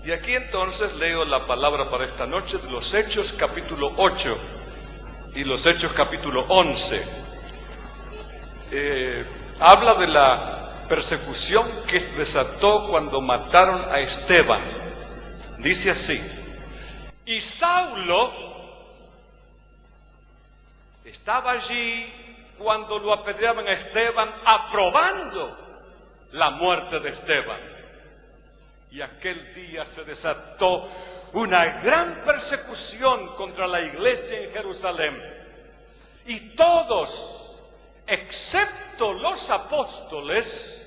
Y aquí entonces leo la palabra para esta noche de los Hechos capítulo 8 y los Hechos capítulo 11. Habla de la persecución que desató cuando mataron a Esteban. Dice así: y Saulo estaba allí cuando lo apedreaban a Esteban, aprobando la muerte de Esteban. Y aquel día se desató una gran persecución contra la iglesia en Jerusalén. Y todos, excepto los apóstoles,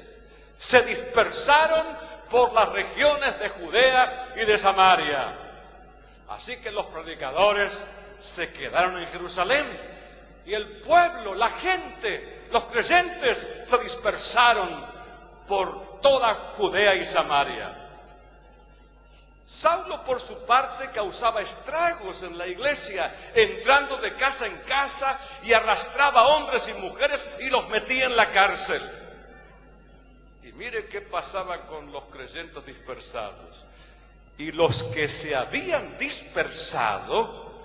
se dispersaron por las regiones de Judea y de Samaria. Así que los predicadores se quedaron en Jerusalén, y el pueblo, la gente, los creyentes se dispersaron por toda Judea y Samaria. Saulo, por su parte, causaba estragos en la iglesia, entrando de casa en casa, y arrastraba a hombres y mujeres y los metía en la cárcel. Y mire qué pasaba con los creyentes dispersados. Y los que se habían dispersado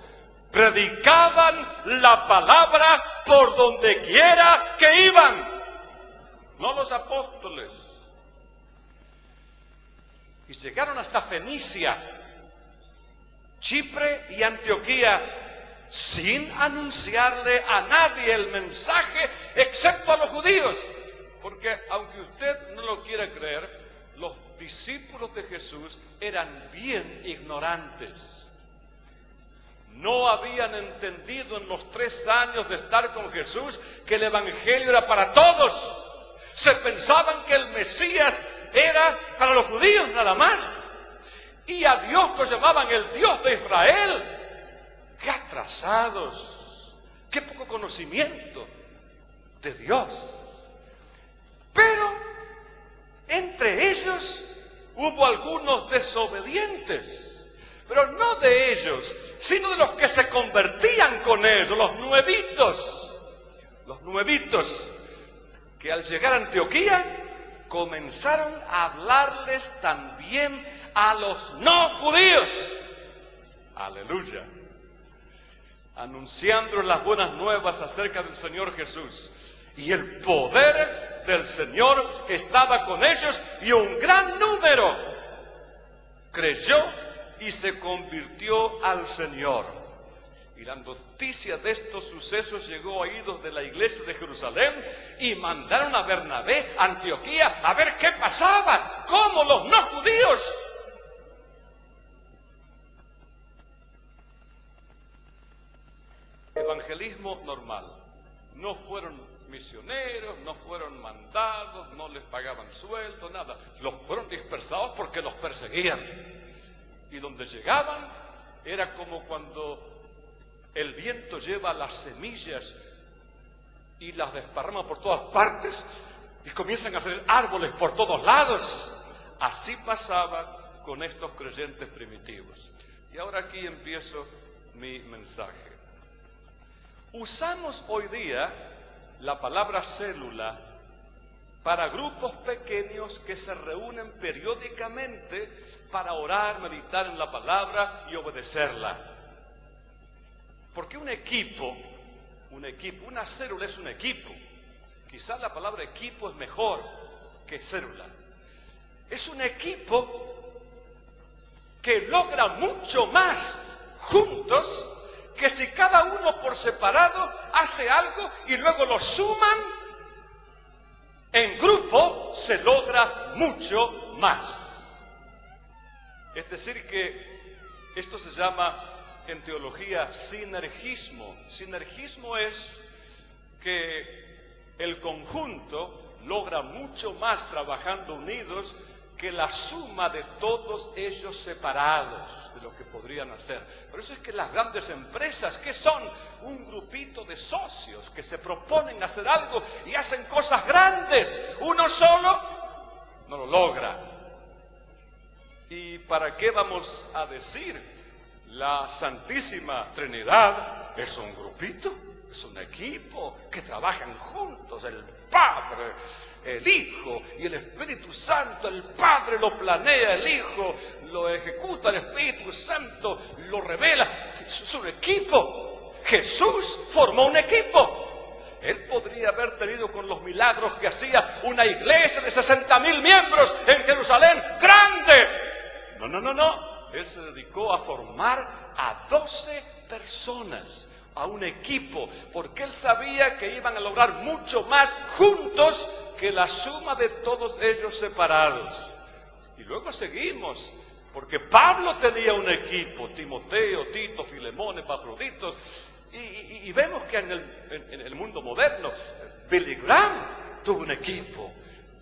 predicaban la palabra por donde quiera que iban. No los apóstoles. Y llegaron hasta Fenicia, Chipre y Antioquía, sin anunciarle a nadie el mensaje, excepto a los judíos. Porque aunque usted no lo quiera creer, los discípulos de Jesús eran bien ignorantes. No habían entendido en los 3 años de estar con Jesús que el evangelio era para todos. Se pensaban que el Mesías era para los judíos nada más, y a Dios lo llamaban el Dios de Israel. ¡Qué atrasados! ¡Qué poco conocimiento de Dios! Pero entre ellos hubo algunos desobedientes, pero no de ellos, sino de los que se convertían con ellos, los nuevitos, que al llegar a Antioquía comenzaron a hablarles también a los no judíos. Aleluya. Anunciando las buenas nuevas acerca del Señor Jesús. Y el poder del Señor estaba con ellos, y un gran número creyó y se convirtió al Señor. Y la noticia de estos sucesos llegó a oídos de la iglesia de Jerusalén, y mandaron a Bernabé a Antioquía a ver qué pasaba, cómo los no judíos. Evangelismo normal. No fueron misioneros, no fueron mandados, no les pagaban sueldo, nada. Los fueron dispersados porque los perseguían. Y donde llegaban era como cuando el viento lleva las semillas y las desparrama por todas partes y comienzan a hacer árboles por todos lados. Así pasaba con estos creyentes primitivos. Y ahora aquí empiezo mi mensaje. Usamos hoy día la palabra célula para grupos pequeños que se reúnen periódicamente para orar, meditar en la palabra y obedecerla. Porque una célula es un equipo. Quizás la palabra equipo es mejor que célula. Es un equipo que logra mucho más juntos que si cada uno por separado hace algo y luego lo suman. En grupo se logra mucho más. Es decir que esto se llama en teología sinergismo. Sinergismo es que el conjunto logra mucho más trabajando unidos que la suma de todos ellos separados de lo que podrían hacer. Por eso es que las grandes empresas, ¿qué son? Un grupito de socios que se proponen hacer algo y hacen cosas grandes. Uno solo no lo logra. ¿Y para qué vamos a decir? La Santísima Trinidad es un grupito, es un equipo que trabajan juntos, el Padre, el Hijo y el Espíritu Santo. El Padre lo planea, el Hijo lo ejecuta, el Espíritu Santo lo revela. Es un equipo. Jesús formó un equipo. Él podría haber tenido con los milagros que hacía una iglesia de 60,000 miembros en Jerusalén, grande. No. Él se dedicó a formar a 12 personas, a un equipo, porque él sabía que iban a lograr mucho más juntos que la suma de todos ellos separados. Y luego seguimos, porque Pablo tenía un equipo, Timoteo, Tito, Filemón, Epafrodito. Y vemos que en el mundo moderno, Billy Graham tuvo un equipo,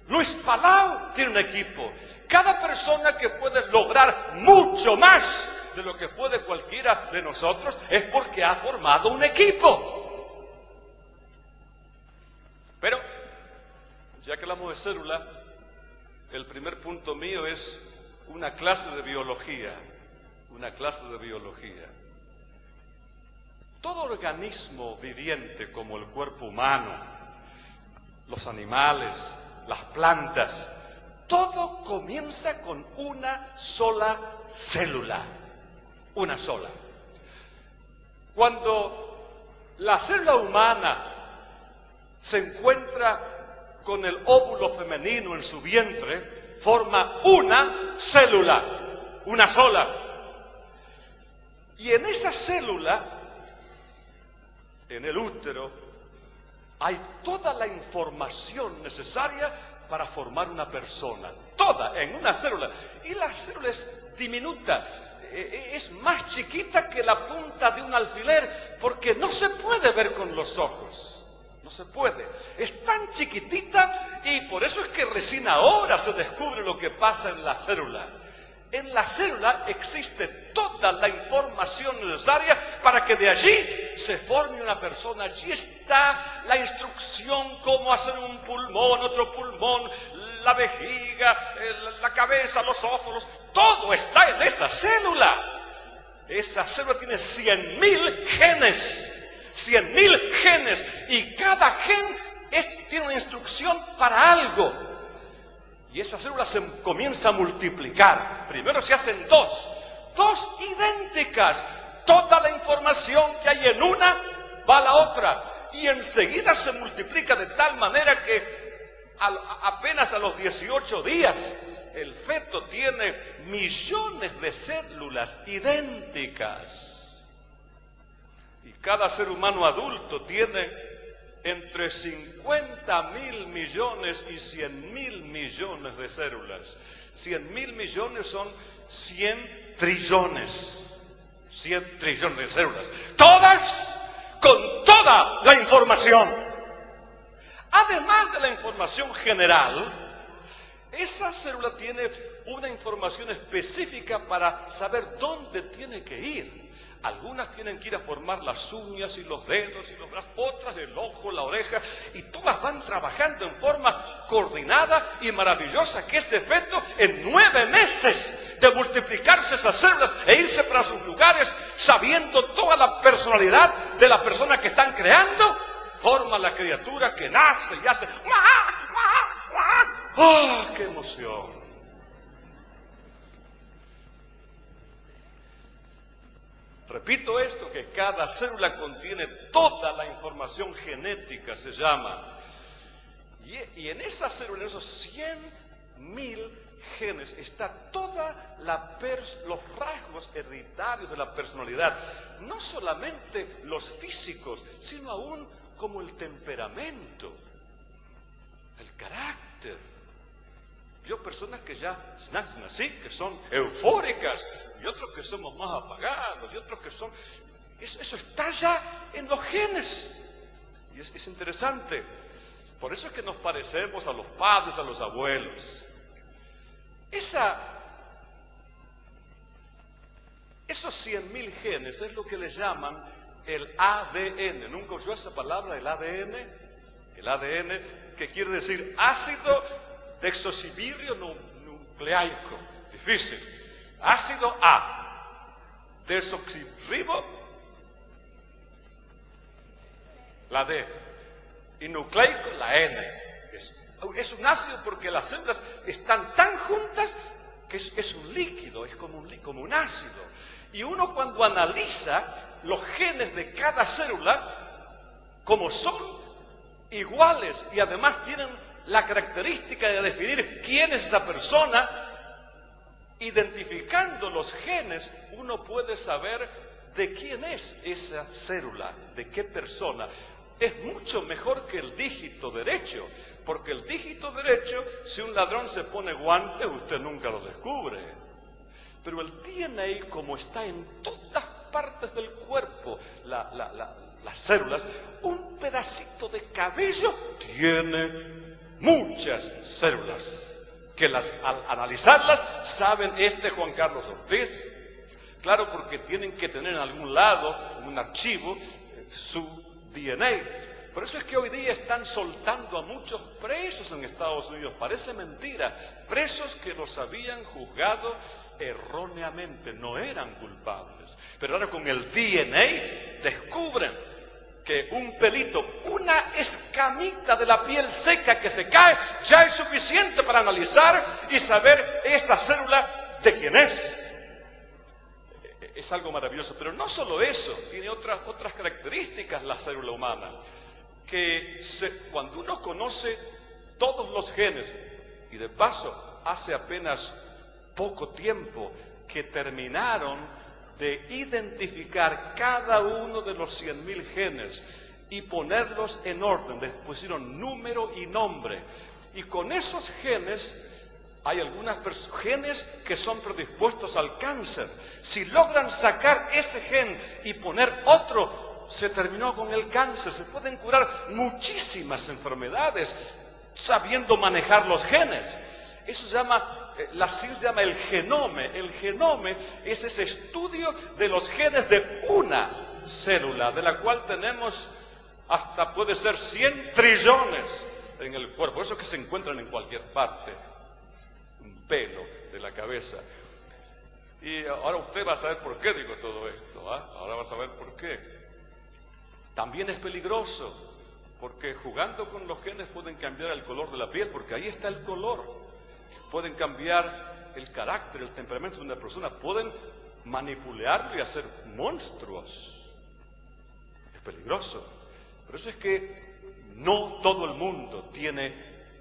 Luis Palau tiene un equipo. Cada persona que puede lograr mucho más de lo que puede cualquiera de nosotros es porque ha formado un equipo. Pero, ya que hablamos de célula, el primer punto mío es una clase de biología. Todo organismo viviente como el cuerpo humano, los animales, las plantas, todo comienza con una sola célula, una sola. Cuando la célula humana se encuentra con el óvulo femenino en su vientre, forma una célula, una sola. Y en esa célula, en el útero, hay toda la información necesaria para formar una persona, toda en una célula. Y la célula es diminuta, es más chiquita que la punta de un alfiler, porque no se puede ver con los ojos, no se puede. Es tan chiquitita y por eso es que recién ahora se descubre lo que pasa en la célula. En la célula existe toda la información necesaria para que de allí se forme una persona. Allí está la instrucción, cómo hacer un pulmón, otro pulmón, la vejiga, la cabeza, los ojos, todo está en esa célula. Esa célula tiene 100,000 genes, 100,000 genes, y cada gen tiene una instrucción para algo. Y esa célula se comienza a multiplicar. Primero se hacen dos idénticas. Toda la información que hay en una va a la otra. Y enseguida se multiplica de tal manera que apenas a los 18 días el feto tiene millones de células idénticas. Y cada ser humano adulto tiene entre 50,000 millones y 100,000 millones de células. 100,000 millones son 100 trillones. 100 trillones de células. Todas con toda la información. Además de la información general, esa célula tiene una información específica para saber dónde tiene que ir. Algunas tienen que ir a formar las uñas y los dedos y los brazos, otras el ojo, la oreja, y todas van trabajando en forma coordinada y maravillosa, que ese feto en 9 meses de multiplicarse esas células e irse para sus lugares, sabiendo toda la personalidad de la persona que están creando, forma la criatura que nace y hace ¡oh, qué emoción! Repito esto, que cada célula contiene toda la información genética, se llama. Y en esa célula, en esos 100,000 genes, está toda los rasgos hereditarios de la personalidad. No solamente los físicos, sino aún como el temperamento, el carácter. Vio personas que ya nacen así, que son eufóricas, y otros que somos más apagados, y otros que son... Eso está ya en los genes. Y es interesante. Por eso es que nos parecemos a los padres, a los abuelos. Esos 100,000 genes es lo que le llaman el ADN. ¿Nunca oyó esa palabra, el ADN? El ADN, que quiere decir ácido desoxirribonucleico. Difícil. Ácido A, desoxirribo, la D, y nucleico, la N. Es Es un ácido porque las células están tan juntas que es un líquido, es como un ácido. Y uno cuando analiza los genes de cada célula, como son iguales y además tienen la característica de definir quién es esa persona, identificando los genes, uno puede saber de quién es esa célula, de qué persona. Es mucho mejor que el dígito derecho, porque el dígito derecho, si un ladrón se pone guantes, usted nunca lo descubre. Pero el DNA, como está en todas partes del cuerpo, las células, un pedacito de cabello tiene muchas células, que al analizarlas saben, este es Juan Carlos Ortiz. Claro, porque tienen que tener en algún lado, en un archivo, su DNA. Por eso es que hoy día están soltando a muchos presos en Estados Unidos. Parece mentira. Presos que los habían juzgado erróneamente, no eran culpables. Pero ahora con el DNA descubren que un pelito, una escamita de la piel seca que se cae, ya es suficiente para analizar y saber esa célula de quién es. Es algo maravilloso, pero no solo eso, tiene otras características la célula humana, que cuando uno conoce todos los genes, y de paso hace apenas poco tiempo que terminaron de identificar cada uno de los 100.000 genes y ponerlos en orden, les pusieron número y nombre, y con esos genes hay algunos genes que son predispuestos al cáncer. Si logran sacar ese gen y poner otro, se terminó con el cáncer. Se pueden curar muchísimas enfermedades sabiendo manejar los genes. Eso se llama, la ciencia se llama el genome. El genome es ese estudio de los genes de una célula, de la cual tenemos hasta puede ser 100 trillones en el cuerpo. Eso que se encuentran en cualquier parte. Pelo de la cabeza. Y ahora usted va a saber por qué digo todo esto, ¿eh? Ahora va a saber por qué. También es peligroso, porque jugando con los genes pueden cambiar el color de la piel, porque ahí está el color. Pueden cambiar el carácter, el temperamento de una persona, pueden manipularlo y hacer monstruos. Es peligroso. Por eso es que no todo el mundo tiene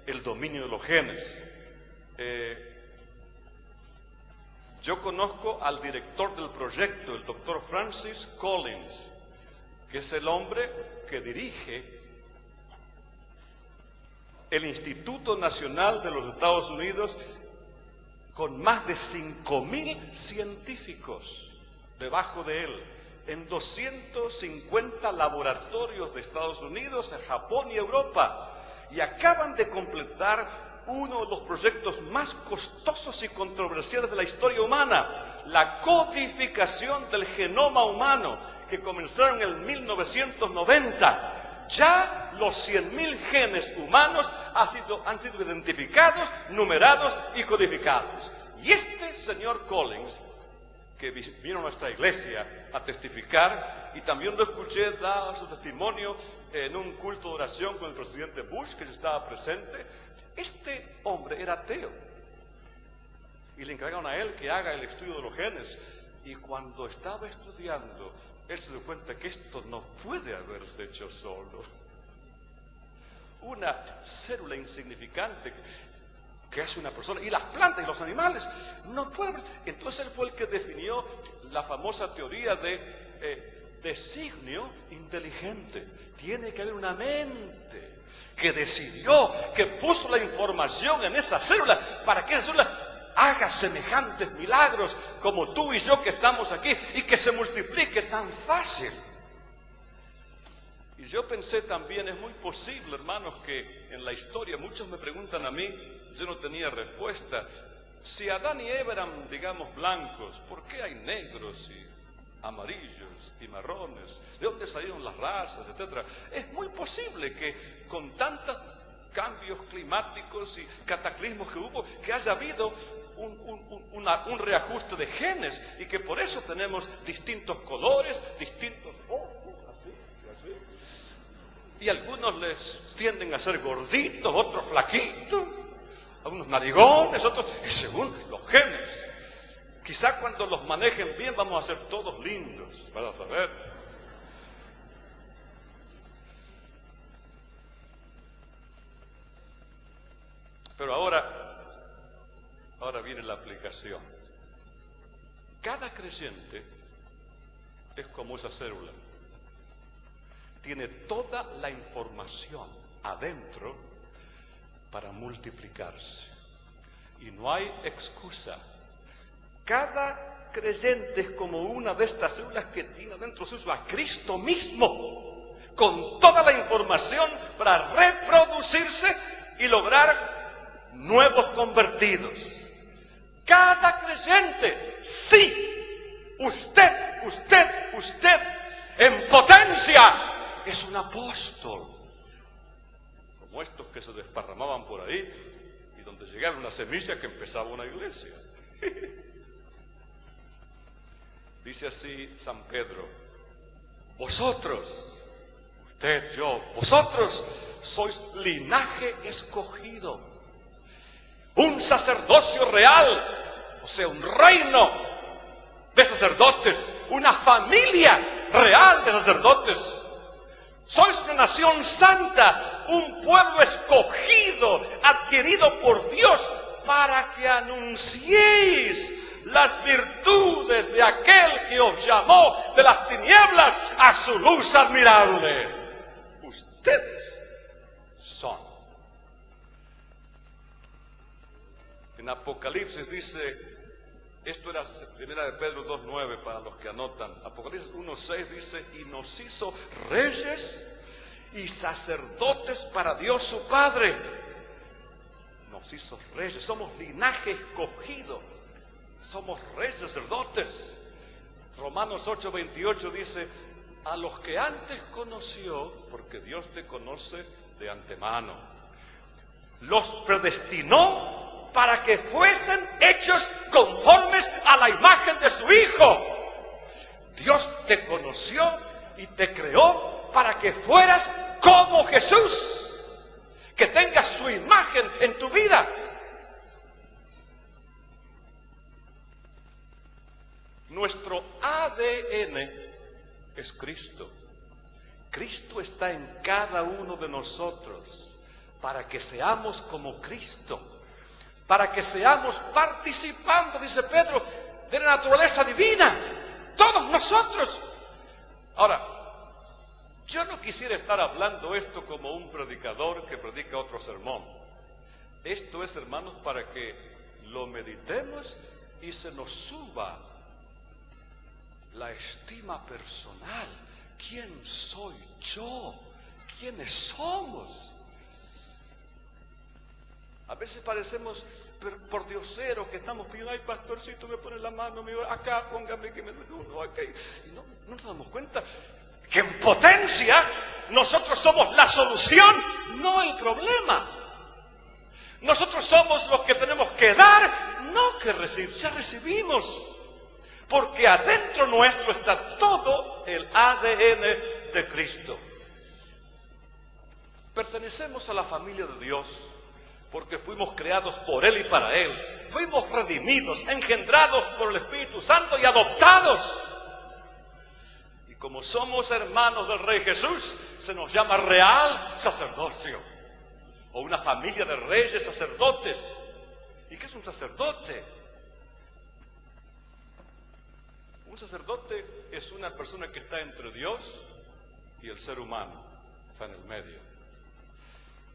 el dominio de los genes. Yo conozco al director del proyecto, el doctor Francis Collins, que es el hombre que dirige el Instituto Nacional de los Estados Unidos, con más de 5.000 científicos debajo de él, en 250 laboratorios de Estados Unidos, en Japón y Europa, y acaban de completar uno de los proyectos más costosos y controversiales de la historia humana, la codificación del genoma humano, que comenzaron en el 1990. Ya los 100.000 genes humanos han sido identificados, numerados y codificados. Y este señor Collins, que vino a nuestra iglesia a testificar, y también lo escuché dar su testimonio en un culto de oración con el presidente Bush, que yo estaba presente. Este hombre era ateo y le encargaron a él que haga el estudio de los genes, y cuando estaba estudiando él se dio cuenta que esto no puede haberse hecho solo. Una célula insignificante que hace una persona, y las plantas y los animales no pueden. Entonces él fue el que definió la famosa teoría de designio inteligente. Tiene que haber una mente que decidió, que puso la información en esa célula para que esa célula haga semejantes milagros como tú y yo que estamos aquí, y que se multiplique tan fácil. Y yo pensé también, es muy posible, hermanos, que en la historia, muchos me preguntan a mí, yo no tenía respuesta, si Adán y Eva eran, digamos, blancos, ¿por qué hay negros y amarillos y marrones? ¿De dónde salieron las razas, etcétera? Es muy posible que con tantos cambios climáticos y cataclismos que hubo, que haya habido un reajuste de genes, y que por eso tenemos distintos colores, distintos ojos, así. Y algunos les tienden a ser gorditos, otros flaquitos, algunos narigones, otros, y según los genes. Quizá cuando los manejen bien vamos a ser todos lindos, para saber. Pero ahora viene la aplicación. Cada creyente es como esa célula. Tiene toda la información adentro para multiplicarse. Y no hay excusa. Cada creyente es como una de estas células que tiene dentro suyo a Cristo mismo, con toda la información para reproducirse y lograr nuevos convertidos. Cada creyente, sí, usted, en potencia, es un apóstol. Como estos que se desparramaban por ahí y donde llegaron las semillas que empezaba una iglesia. Dice así San Pedro: vosotros, usted, yo, vosotros sois linaje escogido, un sacerdocio real, o sea, un reino de sacerdotes, una familia real de sacerdotes. Sois una nación santa, un pueblo escogido, adquirido por Dios, para que anunciéis las virtudes de aquel que os llamó de las tinieblas a su luz admirable. Ustedes son. En Apocalipsis dice, esto era 1 de Pedro 2:9 para los que anotan. Apocalipsis 1:6 dice, y nos hizo reyes y sacerdotes para Dios su Padre. Nos hizo reyes, somos linaje escogido. Somos reyes sacerdotes. Romanos 8:28 dice, a los que antes conoció, porque Dios te conoce de antemano, los predestinó para que fuesen hechos conformes a la imagen de su Hijo. Dios te conoció y te creó para que fueras como Jesús, que tengas su imagen en tu vida. Nuestro ADN es Cristo. Cristo está en cada uno de nosotros para que seamos como Cristo, para que seamos participando, dice Pedro, de la naturaleza divina, todos nosotros. Ahora, yo no quisiera estar hablando esto como un predicador que predica otro sermón. Esto es, hermanos, para que lo meditemos y se nos suba la estima personal. ¿Quién soy yo? ¿Quiénes somos? A veces parecemos por dioseros que estamos pidiendo, ay, pastorcito, me pone la mano, acá, póngame que me duele, okay. Y no nos damos cuenta que en potencia nosotros somos la solución, no el problema. Nosotros somos los que tenemos que dar, no que recibir. Ya recibimos. Porque adentro nuestro está todo el ADN de Cristo. Pertenecemos a la familia de Dios porque fuimos creados por Él y para Él. Fuimos redimidos, engendrados por el Espíritu Santo y adoptados. Y como somos hermanos del Rey Jesús, se nos llama real sacerdocio, o una familia de reyes sacerdotes. ¿Y qué es un sacerdote? Un sacerdote es una persona que está entre Dios y el ser humano, está en el medio.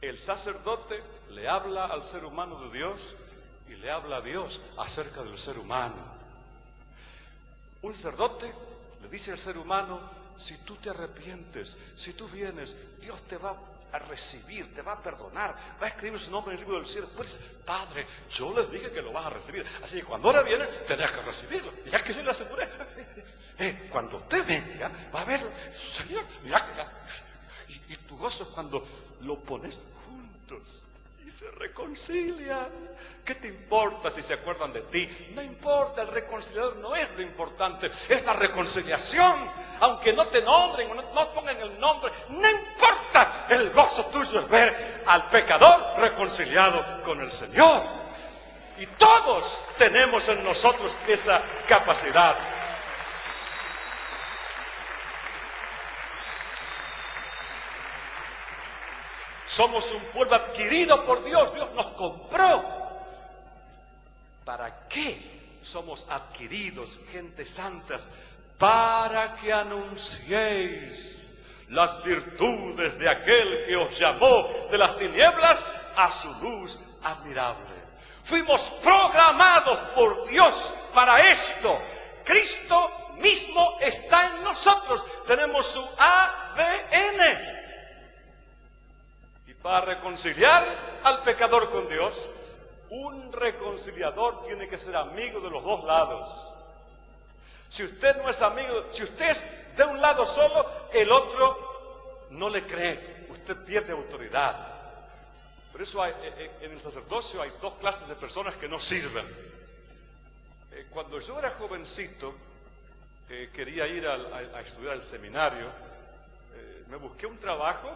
El sacerdote le habla al ser humano de Dios y le habla a Dios acerca del ser humano. Un sacerdote le dice al ser humano, si tú te arrepientes, si tú vienes, Dios te va a recibir, te va a perdonar, va a escribir su nombre en el libro del cielo. Pues, Padre, yo les dije que lo vas a recibir, así que cuando ahora viene, tenés que recibirlo. Mirá que yo le aseguré. Cuando usted venga, va a ver, Señor, mirá que y tu gozo es cuando lo pones juntos y se se reconcilian. ¿Qué te importa si se acuerdan de ti? No importa, el reconciliador no es lo importante, es la reconciliación. Aunque no te nombren o no pongan el nombre, no importa. El gozo tuyo es ver al pecador reconciliado con el Señor. Y todos tenemos en nosotros esa capacidad. Somos un pueblo adquirido por Dios. Dios nos compró. ¿Para qué somos adquiridos, gente santas? Para que anunciéis las virtudes de aquel que os llamó de las tinieblas a su luz admirable. Fuimos programados por Dios para esto. Cristo mismo está en nosotros. Tenemos su ADN. Y para reconciliar al pecador con Dios, un reconciliador tiene que ser amigo de los dos lados. Si usted no es amigo, si usted es de un lado solo, el otro no le cree. Usted pierde autoridad. Por eso en el sacerdocio hay dos clases de personas que no sirven. Cuando yo era jovencito, quería ir a estudiar al seminario, me busqué un trabajo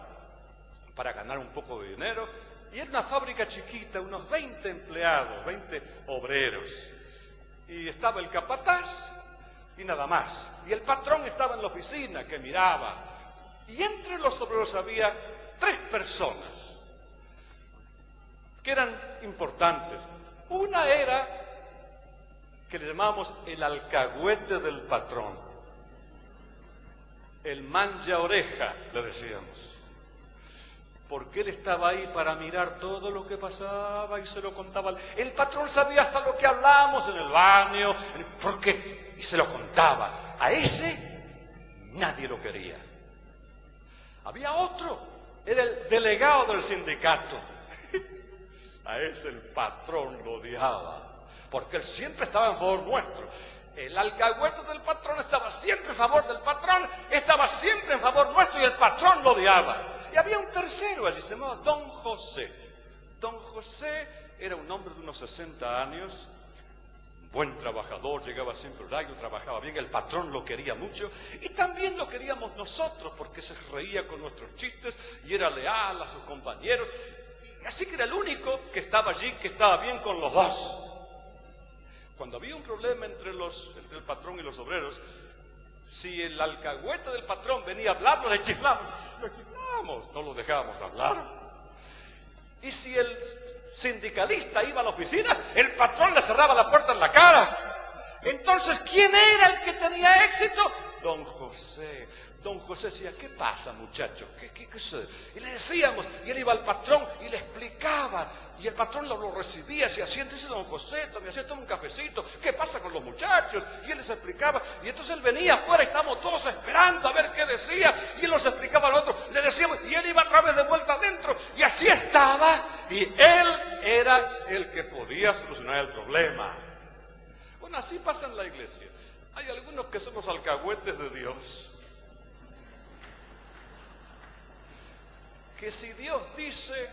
para ganar un poco de dinero. Y era una fábrica chiquita, unos 20 empleados, 20 obreros. Y estaba el capataz y nada más. Y el patrón estaba en la oficina que miraba. Y entre los obreros había 3 personas que eran importantes. Una era que le llamábamos el alcahuete del patrón. El mancha oreja, le decíamos. Porque él estaba ahí para mirar todo lo que pasaba y se lo contaba. El patrón sabía hasta lo que hablábamos en el baño, porque y se lo contaba. A ese nadie lo quería. Había otro, era el delegado del sindicato. A ese el patrón lo odiaba, porque él siempre estaba en favor nuestro. El alcahuete del patrón estaba siempre en favor del patrón, estaba siempre en favor nuestro y el patrón lo odiaba. Y había un tercero allí, se llamaba Don José. Don José era un hombre de unos 60 años, buen trabajador, llegaba siempre horario, trabajaba bien, el patrón lo quería mucho y también lo queríamos nosotros porque se reía con nuestros chistes y era leal a sus compañeros. Así que era el único que estaba allí, que estaba bien con los dos. Cuando había un problema entre el patrón y los obreros, si el alcahuete del patrón venía a hablar, le chiflamos, no lo dejábamos hablar. Y si el sindicalista iba a la oficina, el patrón le cerraba la puerta en la cara. Entonces, ¿quién era el que tenía éxito? Don José. Don José decía, ¿qué pasa, muchachos? ¿Qué sucede? Y le decíamos, y él iba al patrón y le explicaba, y el patrón lo recibía, se siente, dice Don José, toma un cafecito, ¿qué pasa con los muchachos? Y él les explicaba, y entonces él venía afuera y estábamos todos esperando a ver qué decía, y él nos explicaba al otro, le decíamos, y él iba otra vez de vuelta adentro, y así estaba, y él era el que podía solucionar el problema. Bueno, así pasa en la iglesia. Hay algunos que somos alcahuetes de Dios. Que si Dios dice,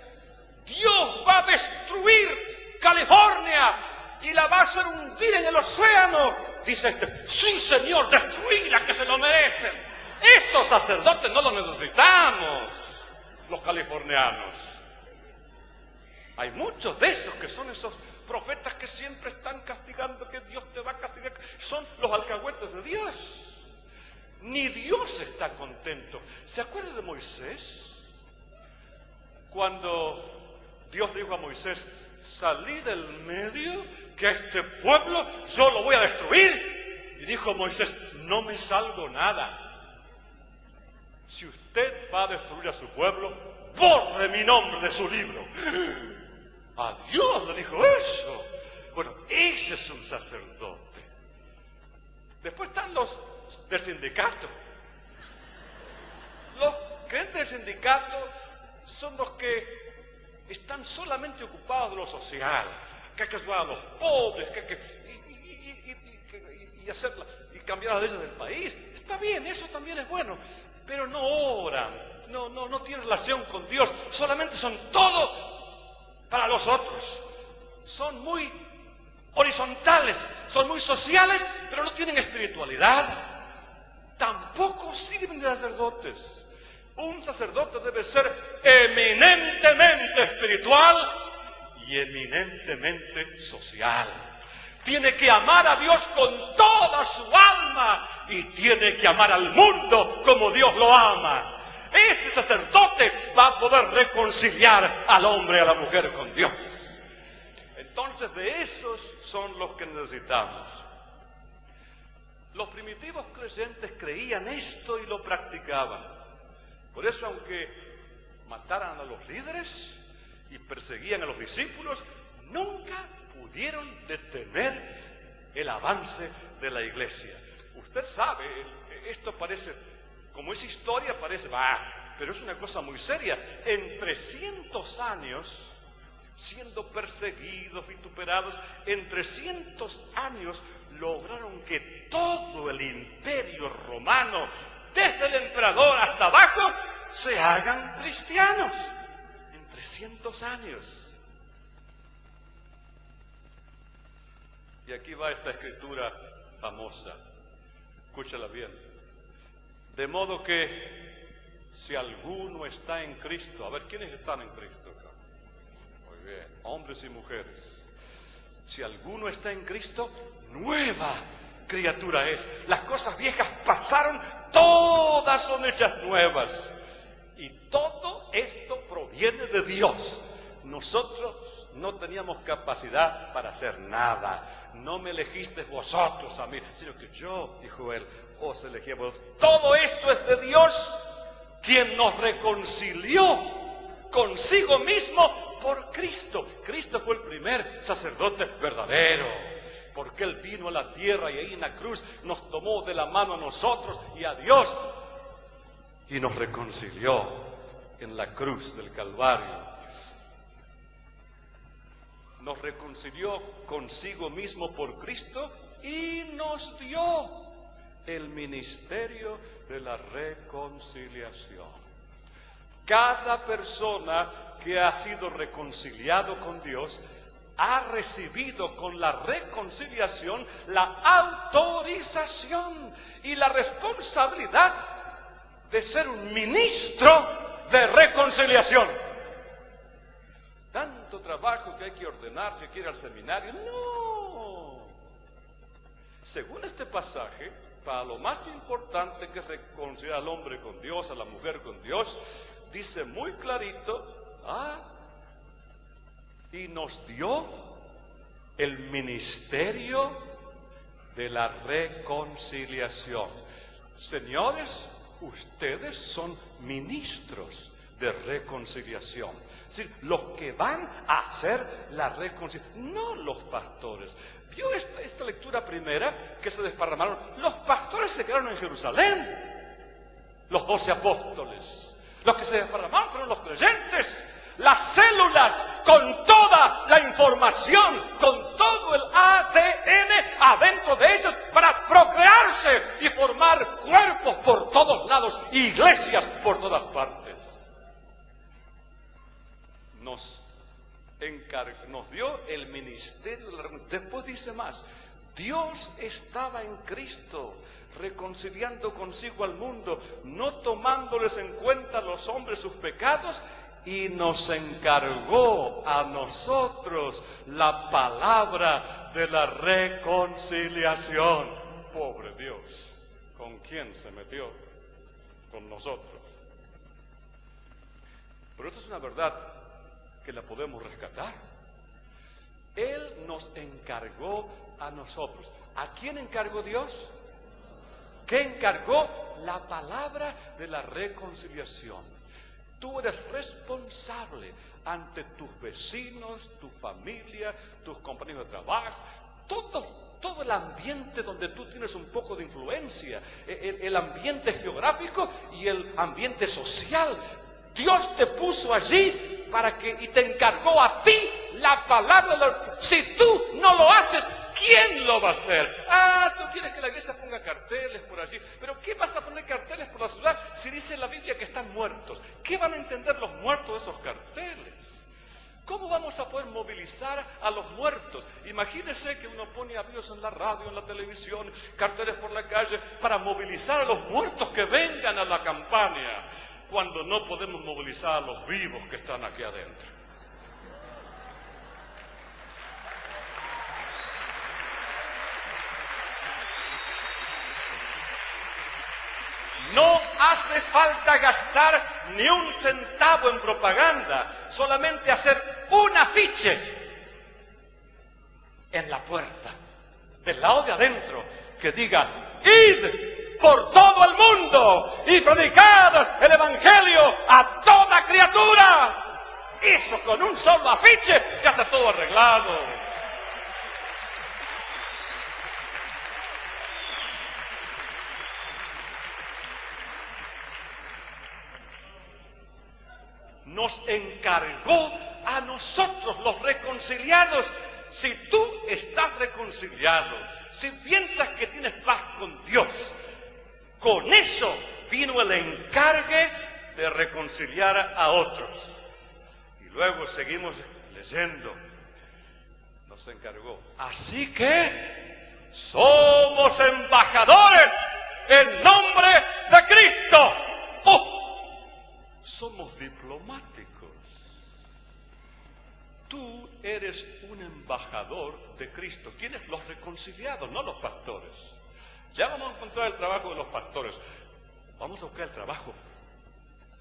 Dios va a destruir California y la va a hacer hundir en el océano, dice este, sí Señor, destruirla, que se lo merecen. Estos sacerdotes no los necesitamos, los californianos. Hay muchos de esos que son esos profetas que siempre están castigando, que Dios te va a castigar. Son los alcahuetes de Dios. Ni Dios está contento. ¿Se acuerda de Moisés? Cuando Dios dijo a Moisés, salí del medio, que a este pueblo yo lo voy a destruir. Y dijo Moisés, no me salgo nada. Si usted va a destruir a su pueblo, borre mi nombre de su libro. A Dios le dijo eso. Bueno, ese es un sacerdote. Después están los del sindicato. Los creyentes del sindicato son los que están solamente ocupados de lo social, que hay que ayudar a los pobres, y cambiar las leyes del país. Está bien, eso también es bueno, pero no oran, no tienen relación con Dios, solamente son todo para los otros. Son muy horizontales, son muy sociales, pero no tienen espiritualidad. Tampoco sirven de sacerdotes. Un sacerdote debe ser eminentemente espiritual y eminentemente social. Tiene que amar a Dios con toda su alma y tiene que amar al mundo como Dios lo ama. Ese sacerdote va a poder reconciliar al hombre y a la mujer con Dios. Entonces, de esos son los que necesitamos. Los primitivos creyentes creían esto y lo practicaban. Por eso, aunque mataran a los líderes y perseguían a los discípulos, nunca pudieron detener el avance de la iglesia. Usted sabe, esto parece, como es historia, parece, pero es una cosa muy seria. En 300 años, siendo perseguidos, vituperados, en 300 años lograron que todo el imperio romano, desde el emperador hasta abajo, se hagan cristianos. En 300 años. Y aquí va esta escritura famosa. Escúchala bien. De modo que si alguno está en Cristo, a ver, ¿quiénes están en Cristo acá? Muy bien, hombres y mujeres. Si alguno está en Cristo, nueva criatura es. Las cosas viejas pasaron, todas son hechas nuevas. Y todo esto proviene de Dios. Nosotros no teníamos capacidad para hacer nada. No me elegisteis vosotros a mí, sino que yo, dijo él, os elegí a vosotros. Todo esto es de Dios, quien nos reconcilió consigo mismo por Cristo. Cristo fue el primer sacerdote verdadero, porque Él vino a la tierra y ahí en la cruz nos tomó de la mano a nosotros y a Dios y nos reconcilió en la cruz del Calvario. Nos reconcilió consigo mismo por Cristo y nos dio el ministerio de la reconciliación. Cada persona que ha sido reconciliado con Dios ha recibido con la reconciliación la autorización y la responsabilidad de ser un ministro de reconciliación. Tanto trabajo que hay que ordenarse, hay que ir al seminario. No. Según este pasaje, para lo más importante que es reconciliar al hombre con Dios, a la mujer con Dios, dice muy clarito, y nos dio el ministerio de la reconciliación. Señores, ustedes son ministros de reconciliación. Es decir, los que van a hacer la reconciliación, no los pastores. ¿Vio esta lectura primera que se desparramaron? Los pastores se quedaron en Jerusalén, los 12 apóstoles. Los que se desparramaron fueron los creyentes. Las células con toda la información, con todo el ADN adentro de ellos para procrearse y formar cuerpos por todos lados, iglesias por todas partes. Nos dio el ministerio de la reconciliación. Después dice más, Dios estaba en Cristo reconciliando consigo al mundo, no tomándoles en cuenta a los hombres sus pecados, y nos encargó a nosotros la palabra de la reconciliación. Pobre Dios, ¿con quién se metió? Con nosotros. Pero esto es una verdad que la podemos rescatar. Él nos encargó a nosotros. ¿A quién encargó Dios? ¿Qué encargó? La palabra de la reconciliación. Tú eres responsable ante tus vecinos, tu familia, tus compañeros de trabajo, todo el ambiente donde tú tienes un poco de influencia, el ambiente geográfico y el ambiente social. Dios te puso allí y te encargó a ti la palabra. Si tú no lo haces, ¿quién lo va a hacer? Tú quieres que la iglesia ponga carteles por allí, pero ¿qué vas a poner carteles por la ciudad si dice la Biblia que están muertos? ¿Qué van a entender los muertos de esos carteles? ¿Cómo vamos a poder movilizar a los muertos? Imagínense que uno pone avisos en la radio, en la televisión, carteles por la calle, para movilizar a los muertos que vengan a la campaña, cuando no podemos movilizar a los vivos que están aquí adentro. No hace falta gastar ni un centavo en propaganda, solamente hacer un afiche en la puerta, del lado de adentro, que diga: id por todo el mundo y predicad el Evangelio a toda criatura. Eso, con un solo afiche, ya está todo arreglado. Nos encargó a nosotros, los reconciliados. Si tú estás reconciliado, si piensas que tienes paz con Dios, con eso vino el encargue de reconciliar a otros. Y luego seguimos leyendo. Nos encargó. Así que somos embajadores en nombre de Cristo. ¡Oh! Somos diplomáticos. Tú eres un embajador de Cristo. ¿Quiénes? Los reconciliados, no los pastores. Ya vamos a encontrar el trabajo de los pastores. Vamos a buscar el trabajo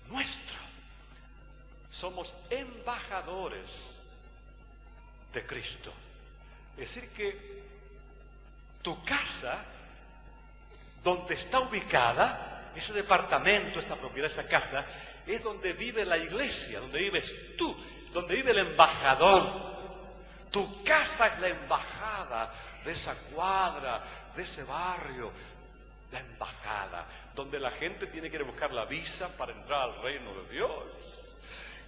nuestro. Somos embajadores de Cristo. Es decir que tu casa, donde está ubicada, ese departamento, esa propiedad, esa casa, es donde vive la iglesia, donde vives tú, donde vive el embajador. Tu casa es la embajada de esa cuadra, de ese barrio, la embajada, donde la gente tiene que ir a buscar la visa para entrar al reino de Dios.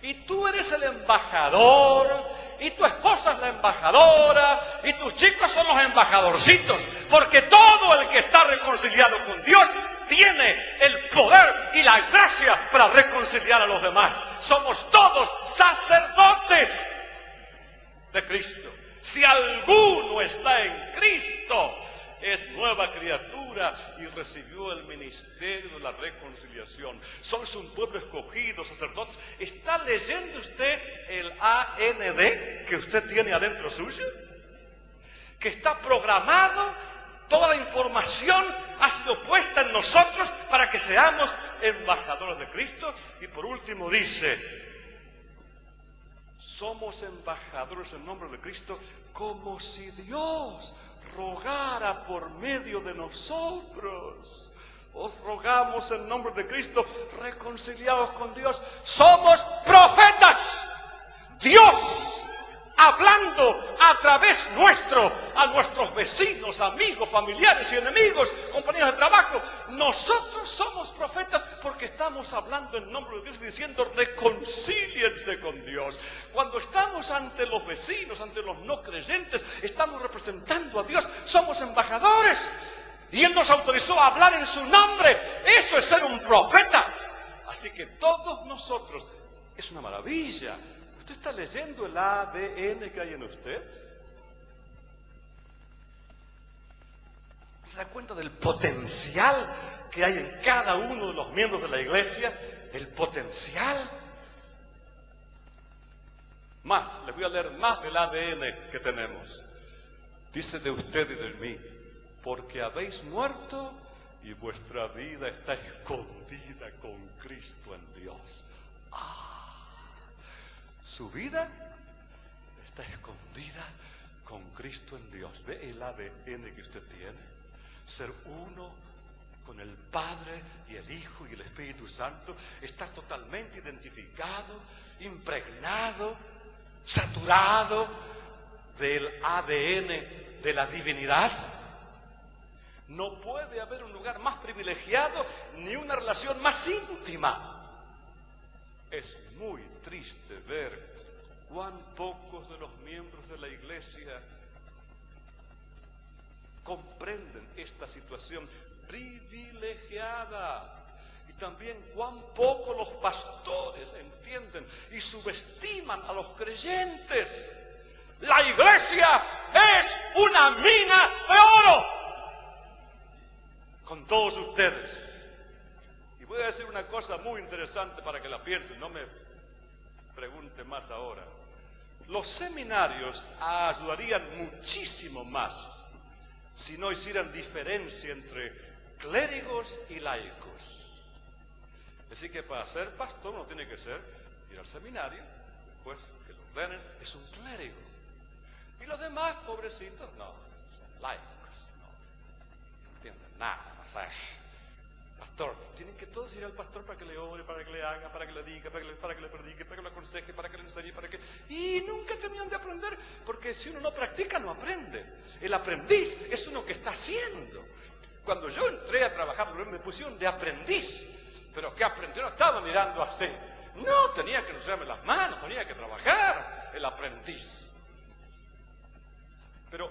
Y tú eres el embajador, y tu esposa es la embajadora, y tus chicos son los embajadorcitos, porque todo el que está reconciliado con Dios tiene el poder y la gracia para reconciliar a los demás. Somos todos sacerdotes de Cristo. Si alguno está en Cristo, es nueva criatura y recibió el ministerio de la reconciliación. Somos un pueblo escogido, sacerdotes. ¿Está leyendo usted el AND que usted tiene adentro suyo? Que está programado, toda la información ha sido puesta en nosotros para que seamos embajadores de Cristo. Y por último dice: somos embajadores en nombre de Cristo, como si Dios rogara por medio de nosotros. Os rogamos en nombre de Cristo, reconciliados con Dios. Somos profetas. Dios hablando a través nuestro a nuestros vecinos, amigos, familiares y enemigos, compañeros de trabajo. Nosotros somos profetas porque estamos hablando en nombre de Dios y diciendo: reconcíliense con Dios. Cuando estamos ante los vecinos, ante los no creyentes, estamos representando a Dios. Somos embajadores y Él nos autorizó a hablar en su nombre. Eso es ser un profeta. Así que todos nosotros, es una maravilla. ¿Usted está leyendo el ADN que hay en usted? ¿Se da cuenta del potencial que hay en cada uno de los miembros de la iglesia? El potencial. Más, les voy a leer más del ADN que tenemos. Dice de usted y de mí: porque habéis muerto y vuestra vida está escondida con Cristo en Dios. Su vida está escondida con Cristo en Dios. ¿Ve el ADN que usted tiene? Ser uno con el Padre y el Hijo y el Espíritu Santo. Está totalmente identificado, impregnado, saturado del ADN de la divinidad. No puede haber un lugar más privilegiado ni una relación más íntima. Es muy triste ver cuán pocos de los miembros de la iglesia comprenden esta situación privilegiada. Y también cuán poco los pastores entienden y subestiman a los creyentes. La iglesia es una mina de oro con todos ustedes. Y voy a decir una cosa muy interesante para que la piensen, no me pregunten más ahora. Los seminarios ayudarían muchísimo más si no hicieran diferencia entre clérigos y laicos. Así que para ser pastor uno tiene que ir al seminario, después que lo ordenen, es un clérigo. Y los demás, pobrecitos, no, son laicos, no entienden nada. O sea, pastor, tienen que todos ir al pastor para que le ore, para que le haga, para que le diga, para que le predique, para que le aconseje, para que le enseñe, para que... Y nunca terminan de aprender, porque si uno no practica, no aprende. El aprendiz es uno que está haciendo. Cuando yo entré a trabajar, me pusieron de aprendiz. Pero ¿qué aprendí? No estaba mirando así. No, tenía que usarme las manos, tenía que trabajar el aprendiz. Pero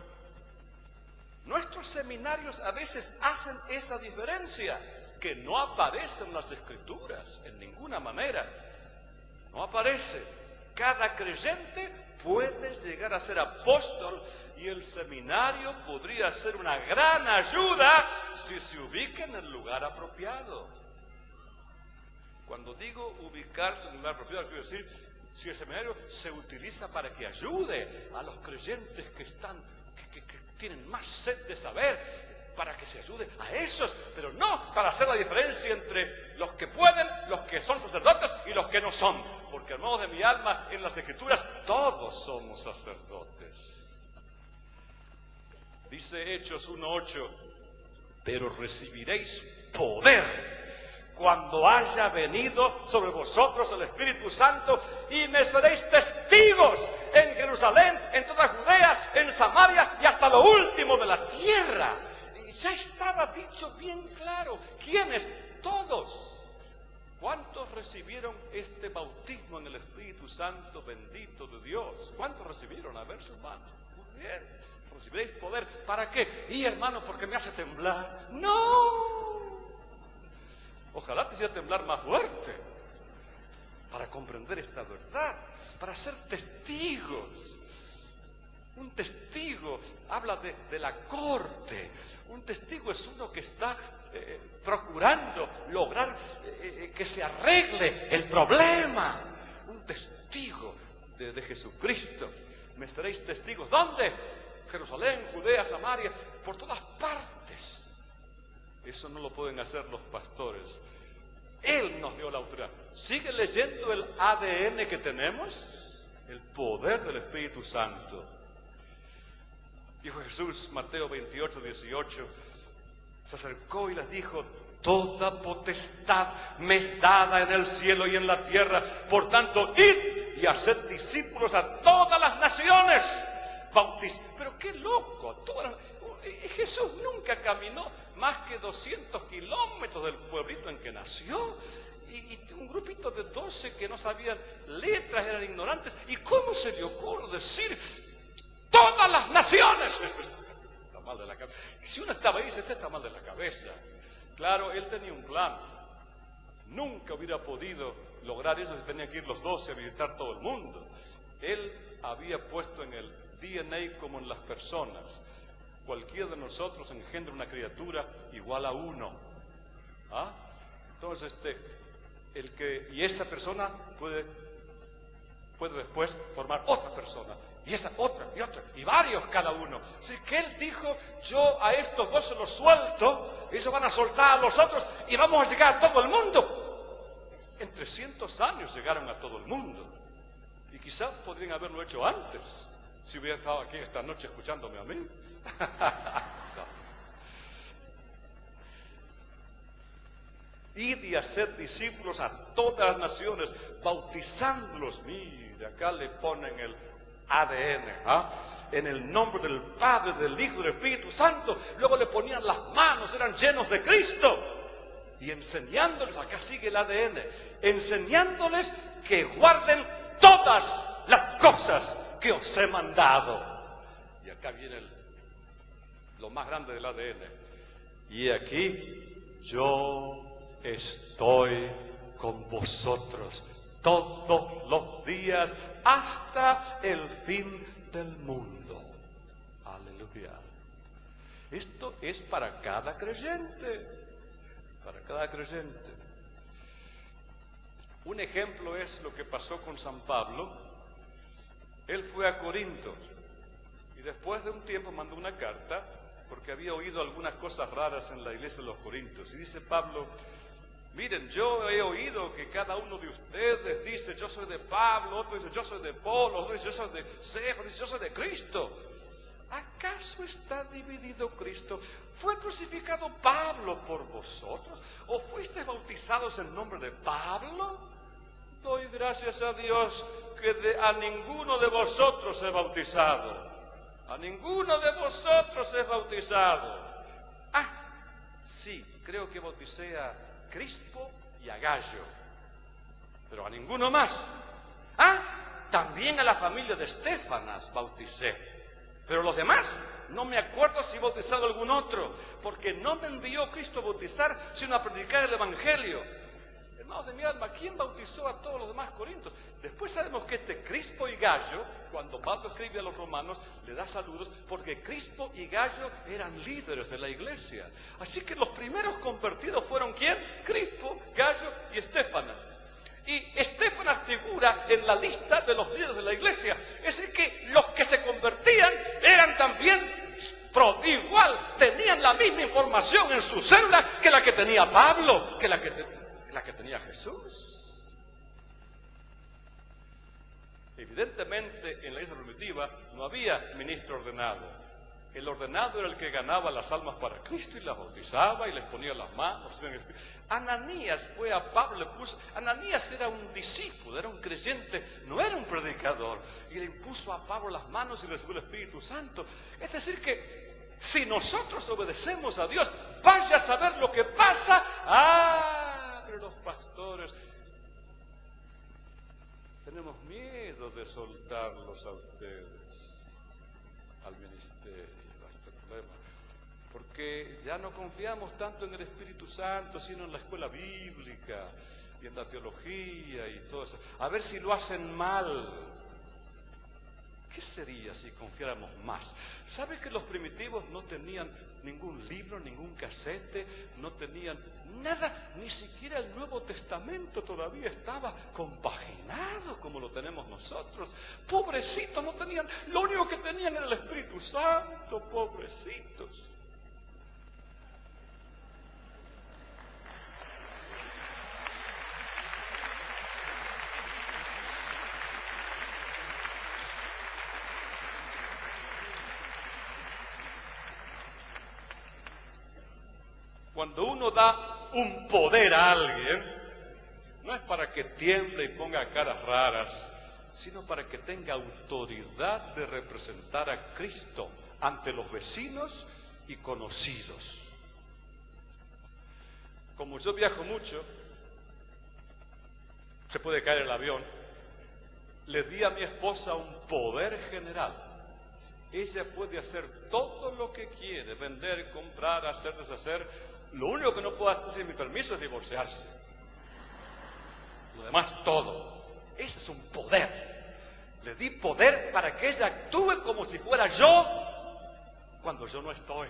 nuestros seminarios a veces hacen esa diferencia que no aparece en las Escrituras en ninguna manera. No aparece. Cada creyente puede llegar a ser apóstol y el seminario podría ser una gran ayuda si se ubica en el lugar apropiado. Cuando digo ubicarse en el lugar apropiado, quiero decir, si el seminario se utiliza para que ayude a los creyentes que tienen más sed de saber, para que se ayude a esos, pero no para hacer la diferencia entre los que pueden, los que son sacerdotes y los que no son, porque al modo de mi alma, en las Escrituras, todos somos sacerdotes. Dice Hechos 1:8, pero recibiréis poder cuando haya venido sobre vosotros el Espíritu Santo, y me seréis testigos en Jerusalén, en toda Judea, en Samaria y hasta lo último de la tierra. Y ya estaba dicho bien claro. ¿Quiénes? Todos. ¿Cuántos recibieron este bautismo en el Espíritu Santo bendito de Dios? ¿Cuántos recibieron? A ver sus manos. Muy bien. Recibiréis poder. ¿Para qué? Y hermano, porque me hace temblar. ¡No! Ojalá te hiciera temblar más fuerte para comprender esta verdad, para ser testigos. Un testigo habla de la corte. Un testigo es uno que está procurando lograr que se arregle el problema. Un testigo de Jesucristo. Me seréis testigos. ¿Dónde? Jerusalén, Judea, Samaria, por todas partes. Eso no lo pueden hacer los pastores. Él nos dio la autoridad. ¿Sigue leyendo el ADN que tenemos? El poder del Espíritu Santo. Dijo Jesús, Mateo 28:18, se acercó y les dijo: toda potestad me es dada en el cielo y en la tierra. Por tanto, id y haced discípulos a todas las naciones. Pero qué loco, Jesús nunca caminó más que 200 kilómetros del pueblito en que nació, y un grupito de 12 que no sabían letras, eran ignorantes. ¿Y cómo se le ocurre decir todas las naciones? Está mal de la cabeza. Si uno estaba ahí, dice: este está mal de la cabeza. Claro, él tenía un plan. Nunca hubiera podido lograr eso si tenían que ir los 12 a visitar todo el mundo. Él había puesto en el DNA, como en las personas, cualquiera de nosotros engendra una criatura igual a 1. ¿Ah? Entonces, y esa persona puede después formar otra persona, y esa otra, y otra, y varios cada uno. Así que él dijo: yo a estos 2 se los suelto, ellos van a soltar a los otros, y vamos a llegar a todo el mundo. En 300 años llegaron a todo el mundo, y quizás podrían haberlo hecho antes, si hubiera estado aquí esta noche escuchándome a mí. Id y haced discípulos a todas las naciones, bautizándolos. Mire, acá le ponen el ADN, en el nombre del Padre, del Hijo y del Espíritu Santo. Luego le ponían las manos, eran llenos de Cristo, y enseñándoles, acá sigue el ADN, enseñándoles que guarden todas las cosas que os he mandado. Y acá viene lo más grande del ADN. Y aquí yo estoy con vosotros todos los días hasta el fin del mundo. Aleluya. Esto es para cada creyente, para cada creyente. Un ejemplo es lo que pasó con San Pablo. Él fue a Corinto y después de un tiempo mandó una carta porque había oído algunas cosas raras en la iglesia de los Corintios. Y dice Pablo: miren, yo he oído que cada uno de ustedes dice yo soy de Pablo, otro dice yo soy de Pablo, otro dice yo soy de Cefas, dice yo soy de Cristo. ¿Acaso está dividido Cristo? ¿Fue crucificado Pablo por vosotros? ¿O fuisteis bautizados en nombre de Pablo? Doy gracias a Dios que a ninguno de vosotros he bautizado. A ninguno de vosotros he bautizado. Sí, creo que bauticé a Crispo y a Gallo, pero a ninguno más. También a la familia de Estéfanas bauticé, pero los demás no me acuerdo si he bautizado a algún otro, porque no me envió Cristo a bautizar, sino a predicar el Evangelio. Hermanos de mi alma, ¿quién bautizó a todos los demás corintios? Después sabemos que Crispo y Gallo, cuando Pablo escribe a los romanos, le da saludos, porque Crispo y Gallo eran líderes de la iglesia. Así que los primeros convertidos fueron ¿quién? Crispo, Gallo y Estéfanas. Y Estéfanas figura en la lista de los líderes de la iglesia. Es decir, que los que se convertían eran también igual, tenían la misma información en su célula que la que tenía Pablo, que la que tenía Jesús. Evidentemente en la iglesia primitiva no había ministro ordenado. El ordenado era el que ganaba las almas para Cristo y las bautizaba y les ponía las manos. Ananías fue a Pablo, Ananías era un discípulo, era un creyente, no era un predicador, y le impuso a Pablo las manos y recibió el Espíritu Santo. Es decir que si nosotros obedecemos a Dios, vaya a saber lo que pasa. Pero los pastores tenemos miedo de soltarlos a ustedes, al ministerio, a este problema, porque ya no confiamos tanto en el Espíritu Santo, sino en la escuela bíblica y en la teología y todo eso. A ver si lo hacen mal. ¿Qué sería si confiáramos más? ¿Sabe que los primitivos no tenían ningún libro, ningún casete, no tenían nada, ni siquiera el Nuevo Testamento todavía estaba compaginado como lo tenemos nosotros? Pobrecitos, no tenían, lo único que tenían era el Espíritu Santo, pobrecitos. Cuando uno da un poder a alguien, no es para que tiemble y ponga caras raras, sino para que tenga autoridad de representar a Cristo ante los vecinos y conocidos. Como yo viajo mucho, se puede caer el avión, le di a mi esposa un poder general. Ella puede hacer todo lo que quiere, vender, comprar, hacer, deshacer. Lo único que no puede hacer sin mi permiso es divorciarse. Lo demás todo. Ese es un poder. Le di poder para que ella actúe como si fuera yo cuando yo no estoy.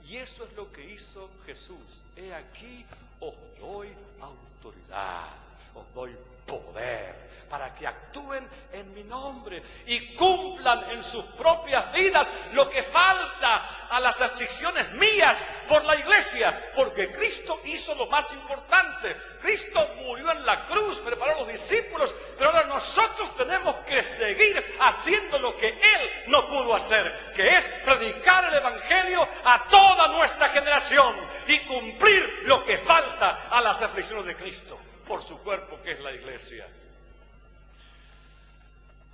Y eso es lo que hizo Jesús. He aquí, os doy autoridad, os doy poder para que actúen en mi nombre y cumplan en sus propias vidas lo que falta a las aflicciones mías por la iglesia, porque Cristo hizo lo más importante. Cristo murió en la cruz, preparó a los discípulos, pero ahora nosotros tenemos que seguir haciendo lo que Él no pudo hacer, que es predicar el Evangelio a toda nuestra generación y cumplir lo que falta a las aflicciones de Cristo por su cuerpo, que es la iglesia.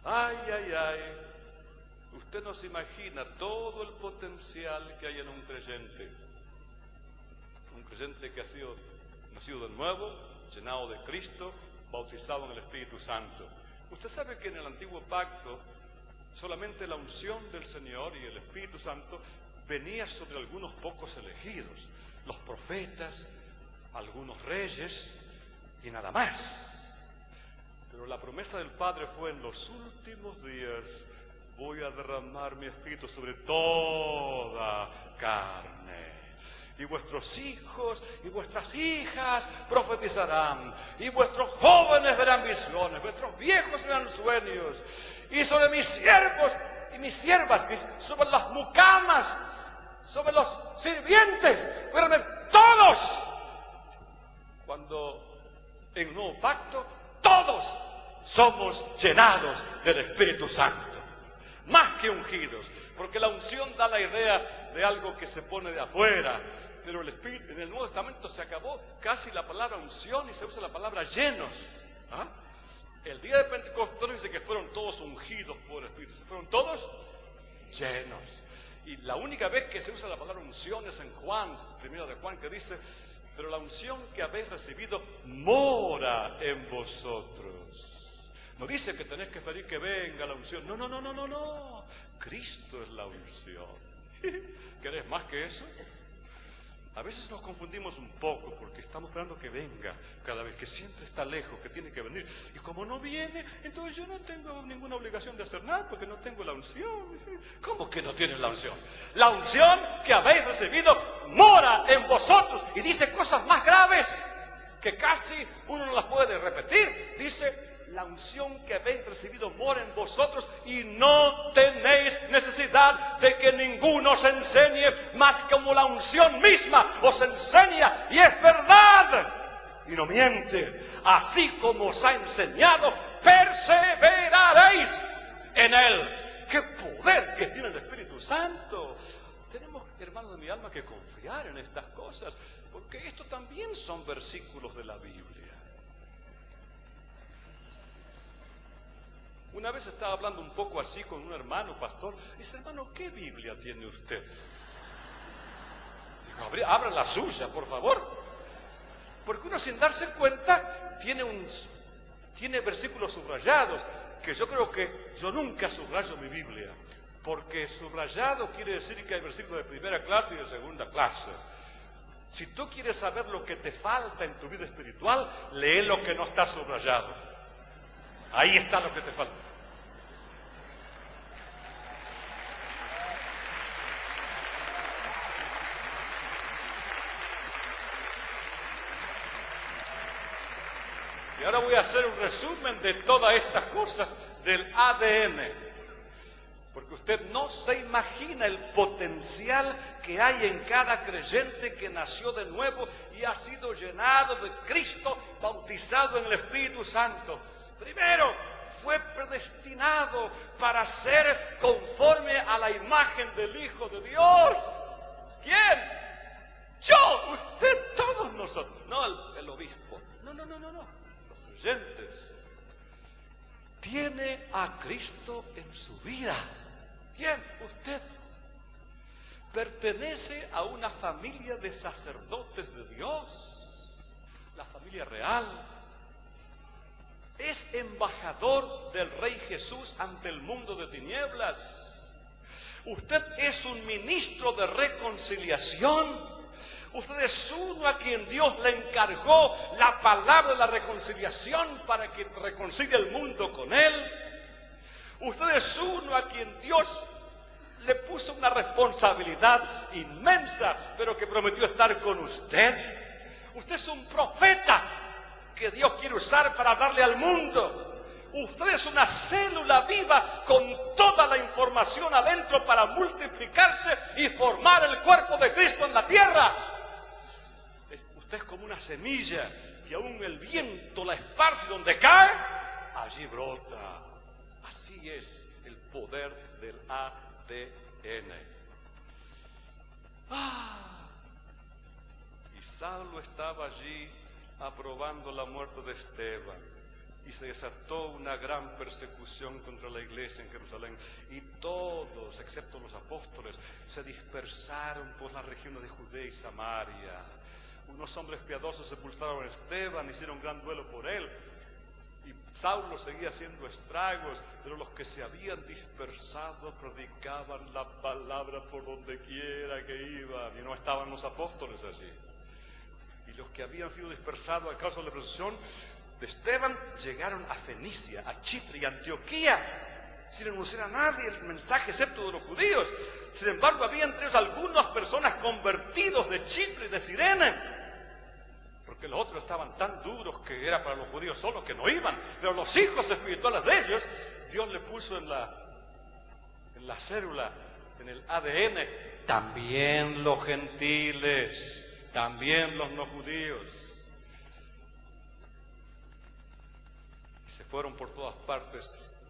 Ay, ay, ay. Usted no se imagina todo el potencial que hay en un creyente. Un creyente que ha sido nacido de nuevo, llenado de Cristo, bautizado en el Espíritu Santo. Usted sabe que en el Antiguo Pacto solamente la unción del Señor y el Espíritu Santo venía sobre algunos pocos elegidos, los profetas, algunos reyes y nada más. Pero la promesa del Padre fue: en los últimos días voy a derramar mi espíritu sobre toda carne. Y vuestros hijos y vuestras hijas profetizarán, y vuestros jóvenes verán visiones, vuestros viejos verán sueños, y sobre mis siervos y mis siervas, sobre las mucamas, sobre los sirvientes, verán todos. Cuando en un nuevo pacto todos somos llenados del Espíritu Santo, más que ungidos, porque la unción da la idea de algo que se pone de afuera. Pero el Espíritu, en el Nuevo Testamento se acabó casi la palabra unción y se usa la palabra llenos. ¿Ah? El día de Pentecostés dice que fueron todos ungidos por el Espíritu. Fueron todos llenos. Y la única vez que se usa la palabra unción es en Juan, primero de Juan, que dice: pero la unción que habéis recibido mora en vosotros. No dice que tenés que pedir que venga la unción. No, no, no, no, no, no. Cristo es la unción. ¿Querés más que eso? A veces nos confundimos un poco porque estamos esperando que venga cada vez, que siempre está lejos, que tiene que venir. Y como no viene, entonces yo no tengo ninguna obligación de hacer nada porque no tengo la unción. ¿Cómo que no tienes la unción? La unción que habéis recibido mora en vosotros. Y dice cosas más graves que casi uno no las puede repetir. Dice: la unción que habéis recibido mora en vosotros y no tenéis necesidad de que ninguno os enseñe, más como la unción misma os enseña, y es verdad y no miente. Así como os ha enseñado, perseveraréis en él. ¡Qué poder que tiene el Espíritu Santo! Tenemos, hermanos de mi alma, que confiar en estas cosas, porque esto también son versículos de la Biblia. Una vez estaba hablando un poco así con un hermano pastor. Dice: hermano, ¿qué Biblia tiene usted? Digo: abra la suya, por favor. Porque uno, sin darse cuenta, tiene versículos subrayados, que yo creo que yo nunca subrayo mi Biblia, porque subrayado quiere decir que hay versículos de primera clase y de segunda clase. Si tú quieres saber lo que te falta en tu vida espiritual, lee lo que no está subrayado. Ahí está lo que te falta. Y ahora voy a hacer un resumen de todas estas cosas del ADN. Porque usted no se imagina el potencial que hay en cada creyente que nació de nuevo y ha sido llenado de Cristo, bautizado en el Espíritu Santo. Primero, fue predestinado para ser conforme a la imagen del Hijo de Dios. ¿Quién? Yo, usted, todos nosotros. No el obispo. No. Los creyentes. Tiene a Cristo en su vida. ¿Quién? Usted. Pertenece a una familia de sacerdotes de Dios. La familia real. Es embajador del Rey Jesús ante el mundo de tinieblas. Usted es un ministro de reconciliación. Usted es uno a quien Dios le encargó la palabra de la reconciliación para que reconcilie el mundo con Él. Usted es uno a quien Dios le puso una responsabilidad inmensa, pero que prometió estar con usted. Usted es un profeta que Dios quiere usar para hablarle al mundo. Usted es una célula viva con toda la información adentro para multiplicarse y formar el cuerpo de Cristo en la tierra. Usted es como una semilla que aún el viento la esparce, y donde cae, allí brota. Así es el poder del ADN. Y Saulo estaba allí aprobando la muerte de Esteban, y se desató una gran persecución contra la iglesia en Jerusalén, y todos, excepto los apóstoles, se dispersaron por las regiones de Judea y Samaria. Unos hombres piadosos sepultaron a Esteban, hicieron gran duelo por él, y Saulo seguía haciendo estragos, pero los que se habían dispersado predicaban la palabra por donde quiera que iban, y no estaban los apóstoles allí. Y los que habían sido dispersados a causa de la persecución de Esteban llegaron a Fenicia, a Chipre y a Antioquía, sin anunciar a nadie el mensaje excepto de los judíos. Sin embargo, había entre ellos algunas personas convertidos de Chipre y de Cirene, porque los otros estaban tan duros que era para los judíos solos que no iban. Pero los hijos espirituales de ellos, Dios le puso en la célula, en el ADN, también los gentiles, también los no judíos. Y se fueron por todas partes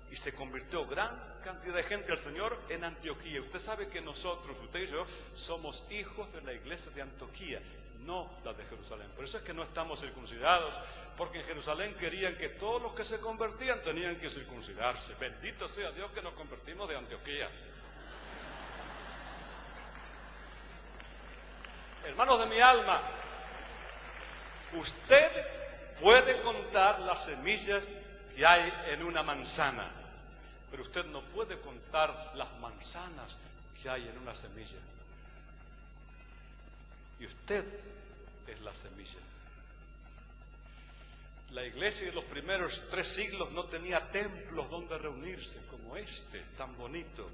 y se convirtió gran cantidad de gente al Señor en Antioquía. Usted sabe que nosotros, usted y yo, somos hijos de la iglesia de Antioquía, no la de Jerusalén. Por eso es que no estamos circuncidados, porque en Jerusalén querían que todos los que se convertían tenían que circuncidarse. Bendito sea Dios que nos convertimos de Antioquía. Hermanos de mi alma, usted puede contar las semillas que hay en una manzana, pero usted no puede contar las manzanas que hay en una semilla. Y usted es la semilla. La iglesia de los primeros 3 siglos no tenía templos donde reunirse como este, tan bonito.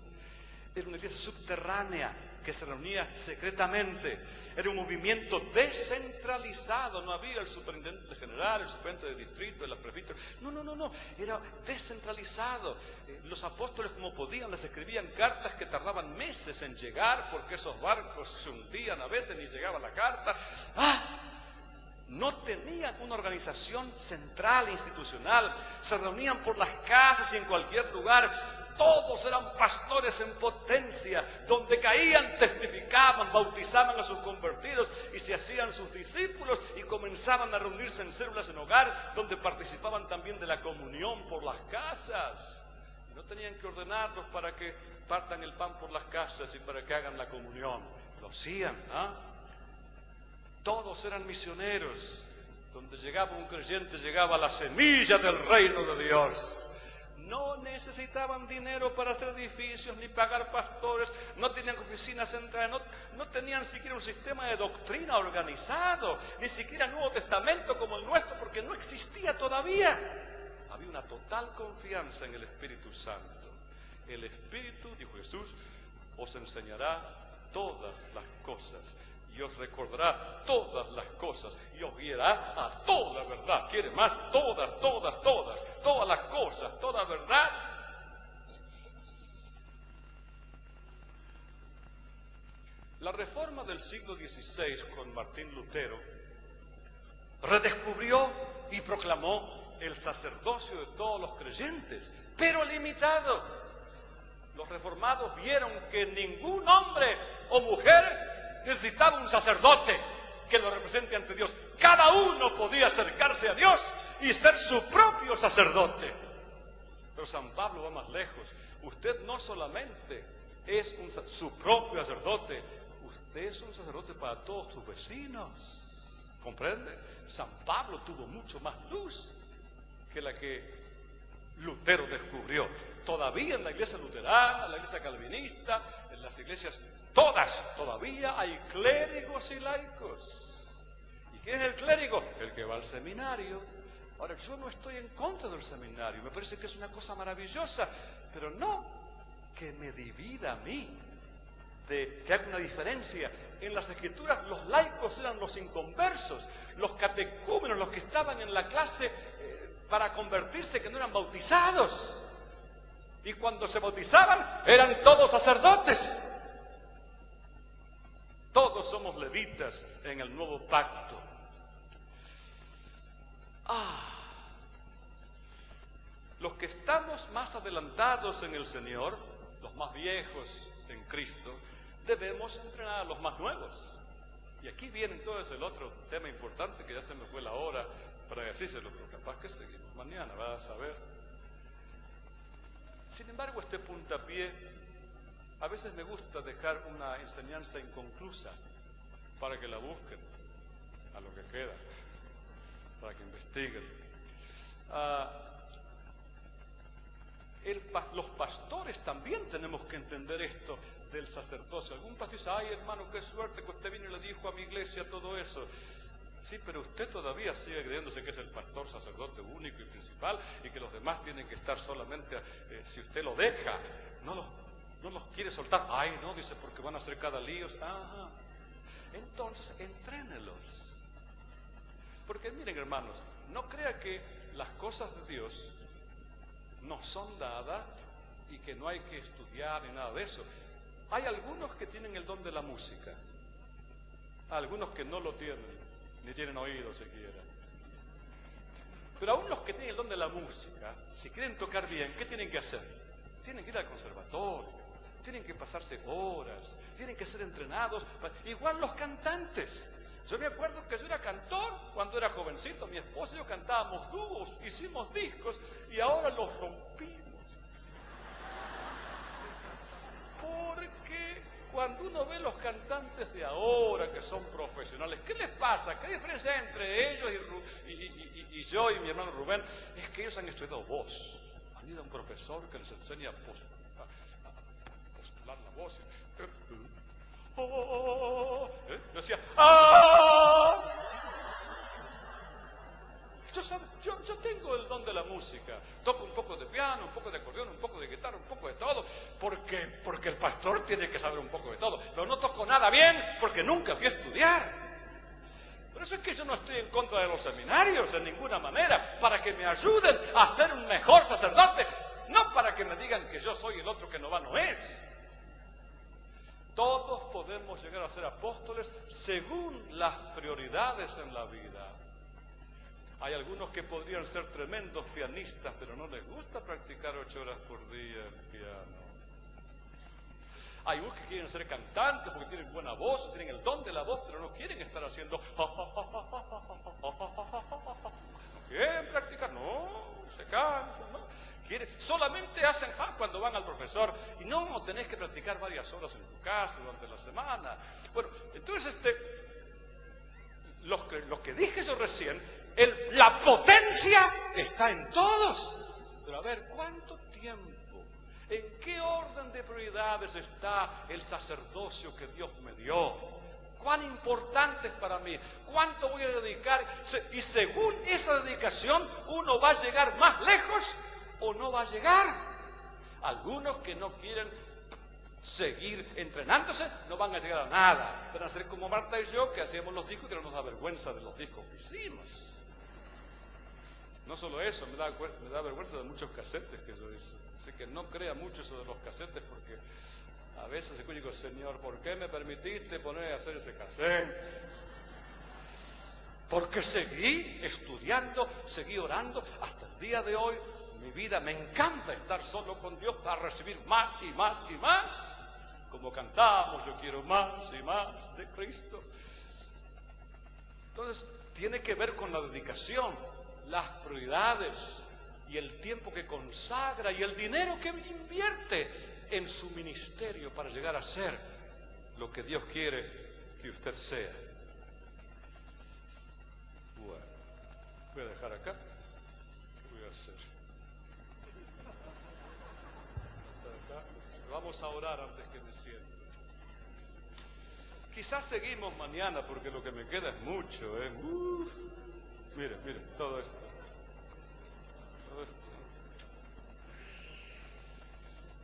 Era una iglesia subterránea que se reunía secretamente. Era un movimiento descentralizado. No había el superintendente general, el superintendente de distrito, el prefecto. No. Era descentralizado. Los apóstoles, como podían, les escribían cartas que tardaban meses en llegar porque esos barcos se hundían a veces ni llegaba la carta. No tenían una organización central, institucional. Se reunían por las casas y en cualquier lugar. Todos eran pastores en potencia. Donde caían, testificaban, bautizaban a sus convertidos y se hacían sus discípulos y comenzaban a reunirse en células en hogares donde participaban también de la comunión por las casas. No tenían que ordenarlos para que partan el pan por las casas y para que hagan la comunión. Lo hacían, Todos eran misioneros. Donde llegaba un creyente, llegaba la semilla del reino de Dios. No necesitaban dinero para hacer edificios, ni pagar pastores, no tenían oficinas centrales, no tenían siquiera un sistema de doctrina organizado, ni siquiera Nuevo Testamento como el nuestro, porque no existía todavía. Había una total confianza en el Espíritu Santo. El Espíritu, dijo Jesús, os enseñará todas las cosas y os recordará todas las cosas y os guiará a toda verdad. ¿Quiere más? Todas las cosas, toda verdad. La reforma del siglo XVI con Martín Lutero redescubrió y proclamó el sacerdocio de todos los creyentes, pero limitado. Los reformados vieron que ningún hombre o mujer necesitaba un sacerdote que lo represente ante Dios. Cada uno podía acercarse a Dios y ser su propio sacerdote. Pero San Pablo va más lejos. Usted no solamente es su propio sacerdote, usted es un sacerdote para todos sus vecinos. ¿Comprende? San Pablo tuvo mucho más luz que la que Lutero descubrió. Todavía en la iglesia luterana, en la iglesia calvinista, en las iglesias todas, todavía hay clérigos y laicos. ¿Y qué es el clérigo? El que va al seminario. Ahora, yo no estoy en contra del seminario, me parece que es una cosa maravillosa, pero no que me divida a mí, que haga una diferencia. En las Escrituras los laicos eran los inconversos, los catecúmenos, los que estaban en la clase para convertirse, que no eran bautizados. Y cuando se bautizaban, eran todos sacerdotes. Todos somos levitas en el nuevo pacto. Los que estamos más adelantados en el Señor, los más viejos en Cristo, debemos entrenar a los más nuevos. Y aquí viene entonces el otro tema importante, que ya se me fue la hora para decírselo, pero capaz que seguimos mañana, vas a saber. Sin embargo, este puntapié, a veces me gusta dejar una enseñanza inconclusa para que la busquen a lo que queda, para que investiguen. Los pastores también tenemos que entender esto del sacerdocio. Algún pastor dice, ay hermano, qué suerte que usted vino y le dijo a mi iglesia todo eso. Sí, pero usted todavía sigue creyéndose que es el pastor, sacerdote único y principal y que los demás tienen que estar solamente, si usted lo deja, no los quiere soltar. Ay, no, dice, porque van a hacer cada lío. Ajá. Entonces, entrénelos. Porque miren, hermanos, no crea que las cosas de Dios no son dadas y que no hay que estudiar ni nada de eso. Hay algunos que tienen el don de la música, algunos que no lo tienen, ni tienen oído siquiera. Pero aún los que tienen el don de la música, si quieren tocar bien, ¿qué tienen que hacer? Tienen que ir al conservatorio, tienen que pasarse horas, tienen que ser entrenados. Igual los cantantes. Yo me acuerdo que yo era cantor cuando era jovencito, mi esposa y yo cantábamos dúos, hicimos discos y ahora los rompimos. Porque cuando uno ve los cantantes de ahora que son profesionales, ¿qué les pasa? ¿Qué diferencia hay entre ellos y yo y mi hermano Rubén? Es que ellos han estudiado voz, han ido a un profesor que les enseña a postular la voz. Decía, ¡ah! Yo tengo el don de la música, toco un poco de piano, un poco de acordeón, un poco de guitarra, un poco de todo, porque el pastor tiene que saber un poco de todo, pero no toco nada bien porque nunca fui a estudiar. Por eso es que yo no estoy en contra de los seminarios de ninguna manera, para que me ayuden a ser un mejor sacerdote, no para que me digan que yo soy el otro que no va, no es. Todos podemos llegar a ser apóstoles según las prioridades en la vida. Hay algunos que podrían ser tremendos pianistas, pero no les gusta practicar 8 horas por día el piano. Hay unos que quieren ser cantantes porque tienen buena voz, tienen el don de la voz, pero no quieren estar haciendo... No quieren practicar, no, se cansan, ¿no? Solamente hacen cuando van al profesor y no tenés que practicar varias horas en tu casa durante la semana. Bueno, entonces lo que dije yo recién, la potencia está en todos. Pero a ver, ¿cuánto tiempo? ¿En qué orden de prioridades está el sacerdocio que Dios me dio? ¿Cuán importante es para mí? ¿Cuánto voy a dedicar? Y según esa dedicación, uno va a llegar más lejos o no va a llegar. Algunos que no quieren seguir entrenándose no van a llegar a nada. Van a ser como Marta y yo, que hacíamos los discos y que no nos da vergüenza de los discos que hicimos. No solo eso, me da vergüenza de muchos casetes que yo hice. Así que no crea mucho eso de los casetes, porque a veces escucho y digo, Señor, ¿por qué me permitiste poner a hacer ese casete? Porque seguí estudiando, seguí orando hasta el día de hoy. Mi vida me encanta estar solo con Dios para recibir más y más y más. Como cantamos, yo quiero más y más de Cristo. Entonces, tiene que ver con la dedicación, las prioridades y el tiempo que consagra y el dinero que invierte en su ministerio para llegar a ser lo que Dios quiere que usted sea. Bueno, voy a dejar acá. ¿Qué voy a hacer? Vamos a orar antes que me siente. Quizás seguimos mañana porque lo que me queda es mucho, ¿eh? Mire, todo esto.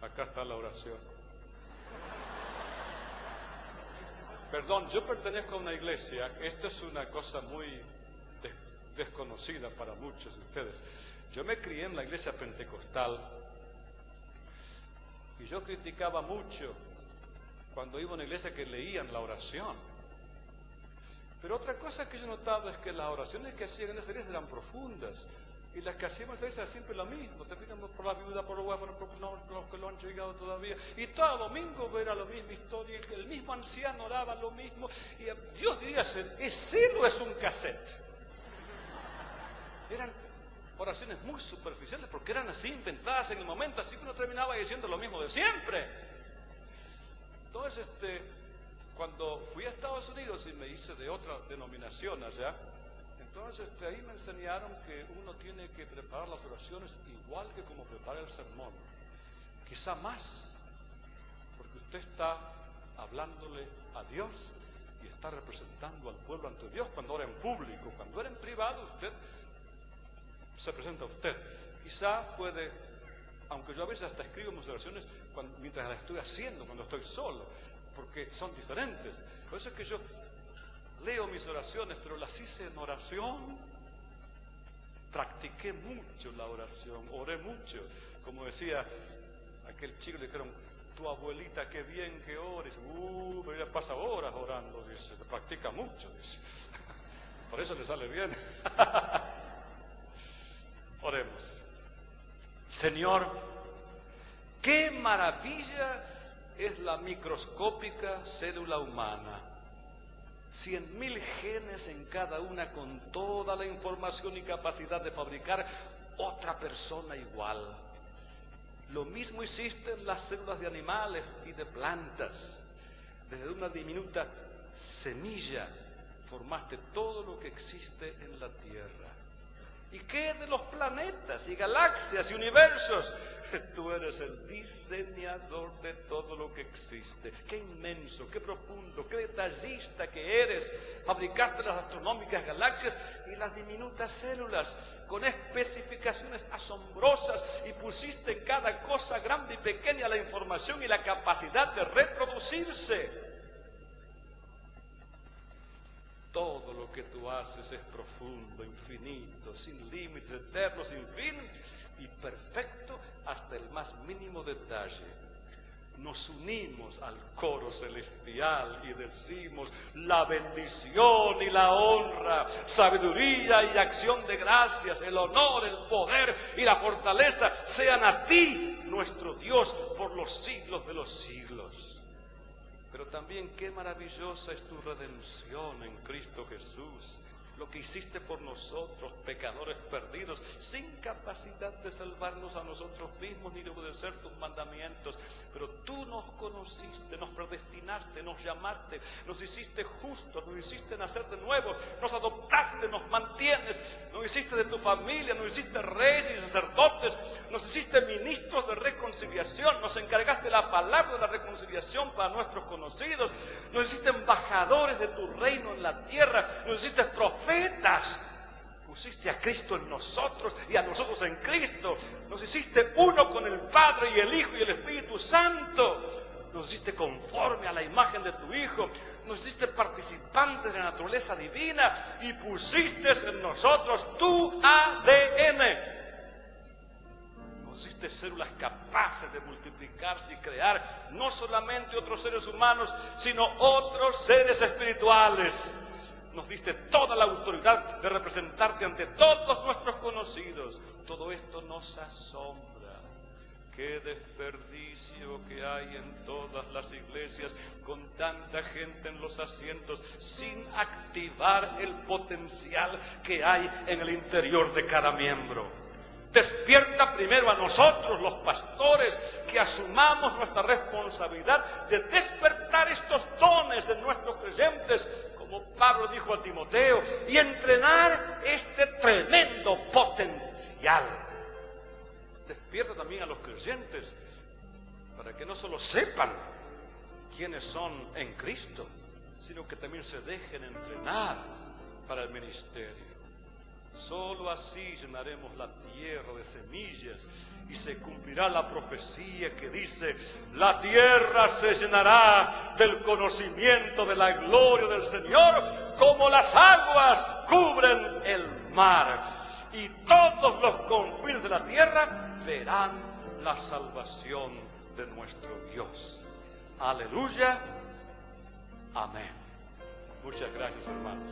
Acá está la oración. Perdón, yo pertenezco a una iglesia. Esto es una cosa muy desconocida para muchos de ustedes. Yo me crié en la iglesia pentecostal y yo criticaba mucho cuando iba a una iglesia que leían la oración. Pero otra cosa que yo notaba es que las oraciones que hacían en esa iglesia eran profundas. Y las que hacíamos en esa iglesia era siempre lo mismo. Te pedimos por la viuda, por los huérfanos, por los que lo han llegado todavía. Y todo domingo era la misma historia. Y el mismo anciano oraba lo mismo. Y Dios diría, ¿es él o es un cassette? Eran oraciones muy superficiales porque eran así inventadas en el momento. Así que uno terminaba diciendo lo mismo de siempre. Entonces, cuando fui a Estados Unidos y me hice de otra denominación allá, entonces ahí me enseñaron que uno tiene que preparar las oraciones igual que como prepara el sermón. Quizá más, porque usted está hablándole a Dios y está representando al pueblo ante Dios cuando ora en público. Cuando ora en privado, usted se presenta a usted. Quizá puede, aunque yo a veces hasta escribo mis oraciones mientras las estoy haciendo, cuando estoy solo, porque son diferentes. Por eso es que yo leo mis oraciones, pero las hice en oración. Practiqué mucho la oración, oré mucho. Como decía aquel chico, le dijeron, tu abuelita, qué bien que ores. Pero ella pasa horas orando, dice, practica mucho, dice. Por eso le sale bien. Oremos. Señor, qué maravilla es la microscópica célula humana. 100.000 genes en cada una, con toda la información y capacidad de fabricar otra persona igual. Lo mismo hiciste en las células de animales y de plantas. Desde una diminuta semilla formaste todo lo que existe en la Tierra. ¿Y qué de los planetas y galaxias y universos? Tú eres el diseñador de todo lo que existe. Qué inmenso, qué profundo, qué detallista que eres. Fabricaste las astronómicas galaxias y las diminutas células con especificaciones asombrosas, y pusiste en cada cosa grande y pequeña la información y la capacidad de reproducirse. Todo lo que tú haces es profundo, infinito, sin límites, eterno, sin fin y perfecto hasta el más mínimo detalle. Nos unimos al coro celestial y decimos: la bendición y la honra, sabiduría y acción de gracias, el honor, el poder y la fortaleza sean a ti, nuestro Dios, por los siglos de los siglos. Pero también qué maravillosa es tu redención en Cristo Jesús. Lo que hiciste por nosotros, pecadores perdidos, sin capacidad de salvarnos a nosotros mismos ni de obedecer tus mandamientos. Pero tú nos conociste, nos predestinaste, nos llamaste, nos hiciste justos, nos hiciste nacer de nuevo, nos adoptaste, nos mantienes, nos hiciste de tu familia, nos hiciste reyes y sacerdotes, nos hiciste ministros de reconciliación, nos encargaste la palabra de la reconciliación para nuestros conocidos, nos hiciste embajadores de tu reino en la tierra, nos hiciste profetas, pusiste a Cristo en nosotros y a nosotros en Cristo, nos hiciste uno con el Padre y el Hijo y el Espíritu Santo, nos hiciste conforme a la imagen de tu Hijo, nos hiciste participantes de la naturaleza divina y pusiste en nosotros tu ADN. Nos hiciste células capaces de multiplicarse y crear no solamente otros seres humanos, sino otros seres espirituales. Nos diste toda la autoridad de representarte ante todos nuestros conocidos. Todo esto nos asombra. Qué desperdicio que hay en todas las iglesias, con tanta gente en los asientos, sin activar el potencial que hay en el interior de cada miembro. Despierta primero a nosotros, los pastores, que asumamos nuestra responsabilidad de despertar estos dones en nuestros creyentes, como Pablo dijo a Timoteo, y entrenar este tremendo potencial. Despierta también a los creyentes para que no solo sepan quiénes son en Cristo, sino que también se dejen entrenar para el ministerio. Solo así llenaremos la tierra de semillas y se cumplirá la profecía que dice: la tierra se llenará del conocimiento de la gloria del Señor, como las aguas cubren el mar. Y todos los confines de la tierra verán la salvación de nuestro Dios. Aleluya. Amén. Muchas gracias, hermanos.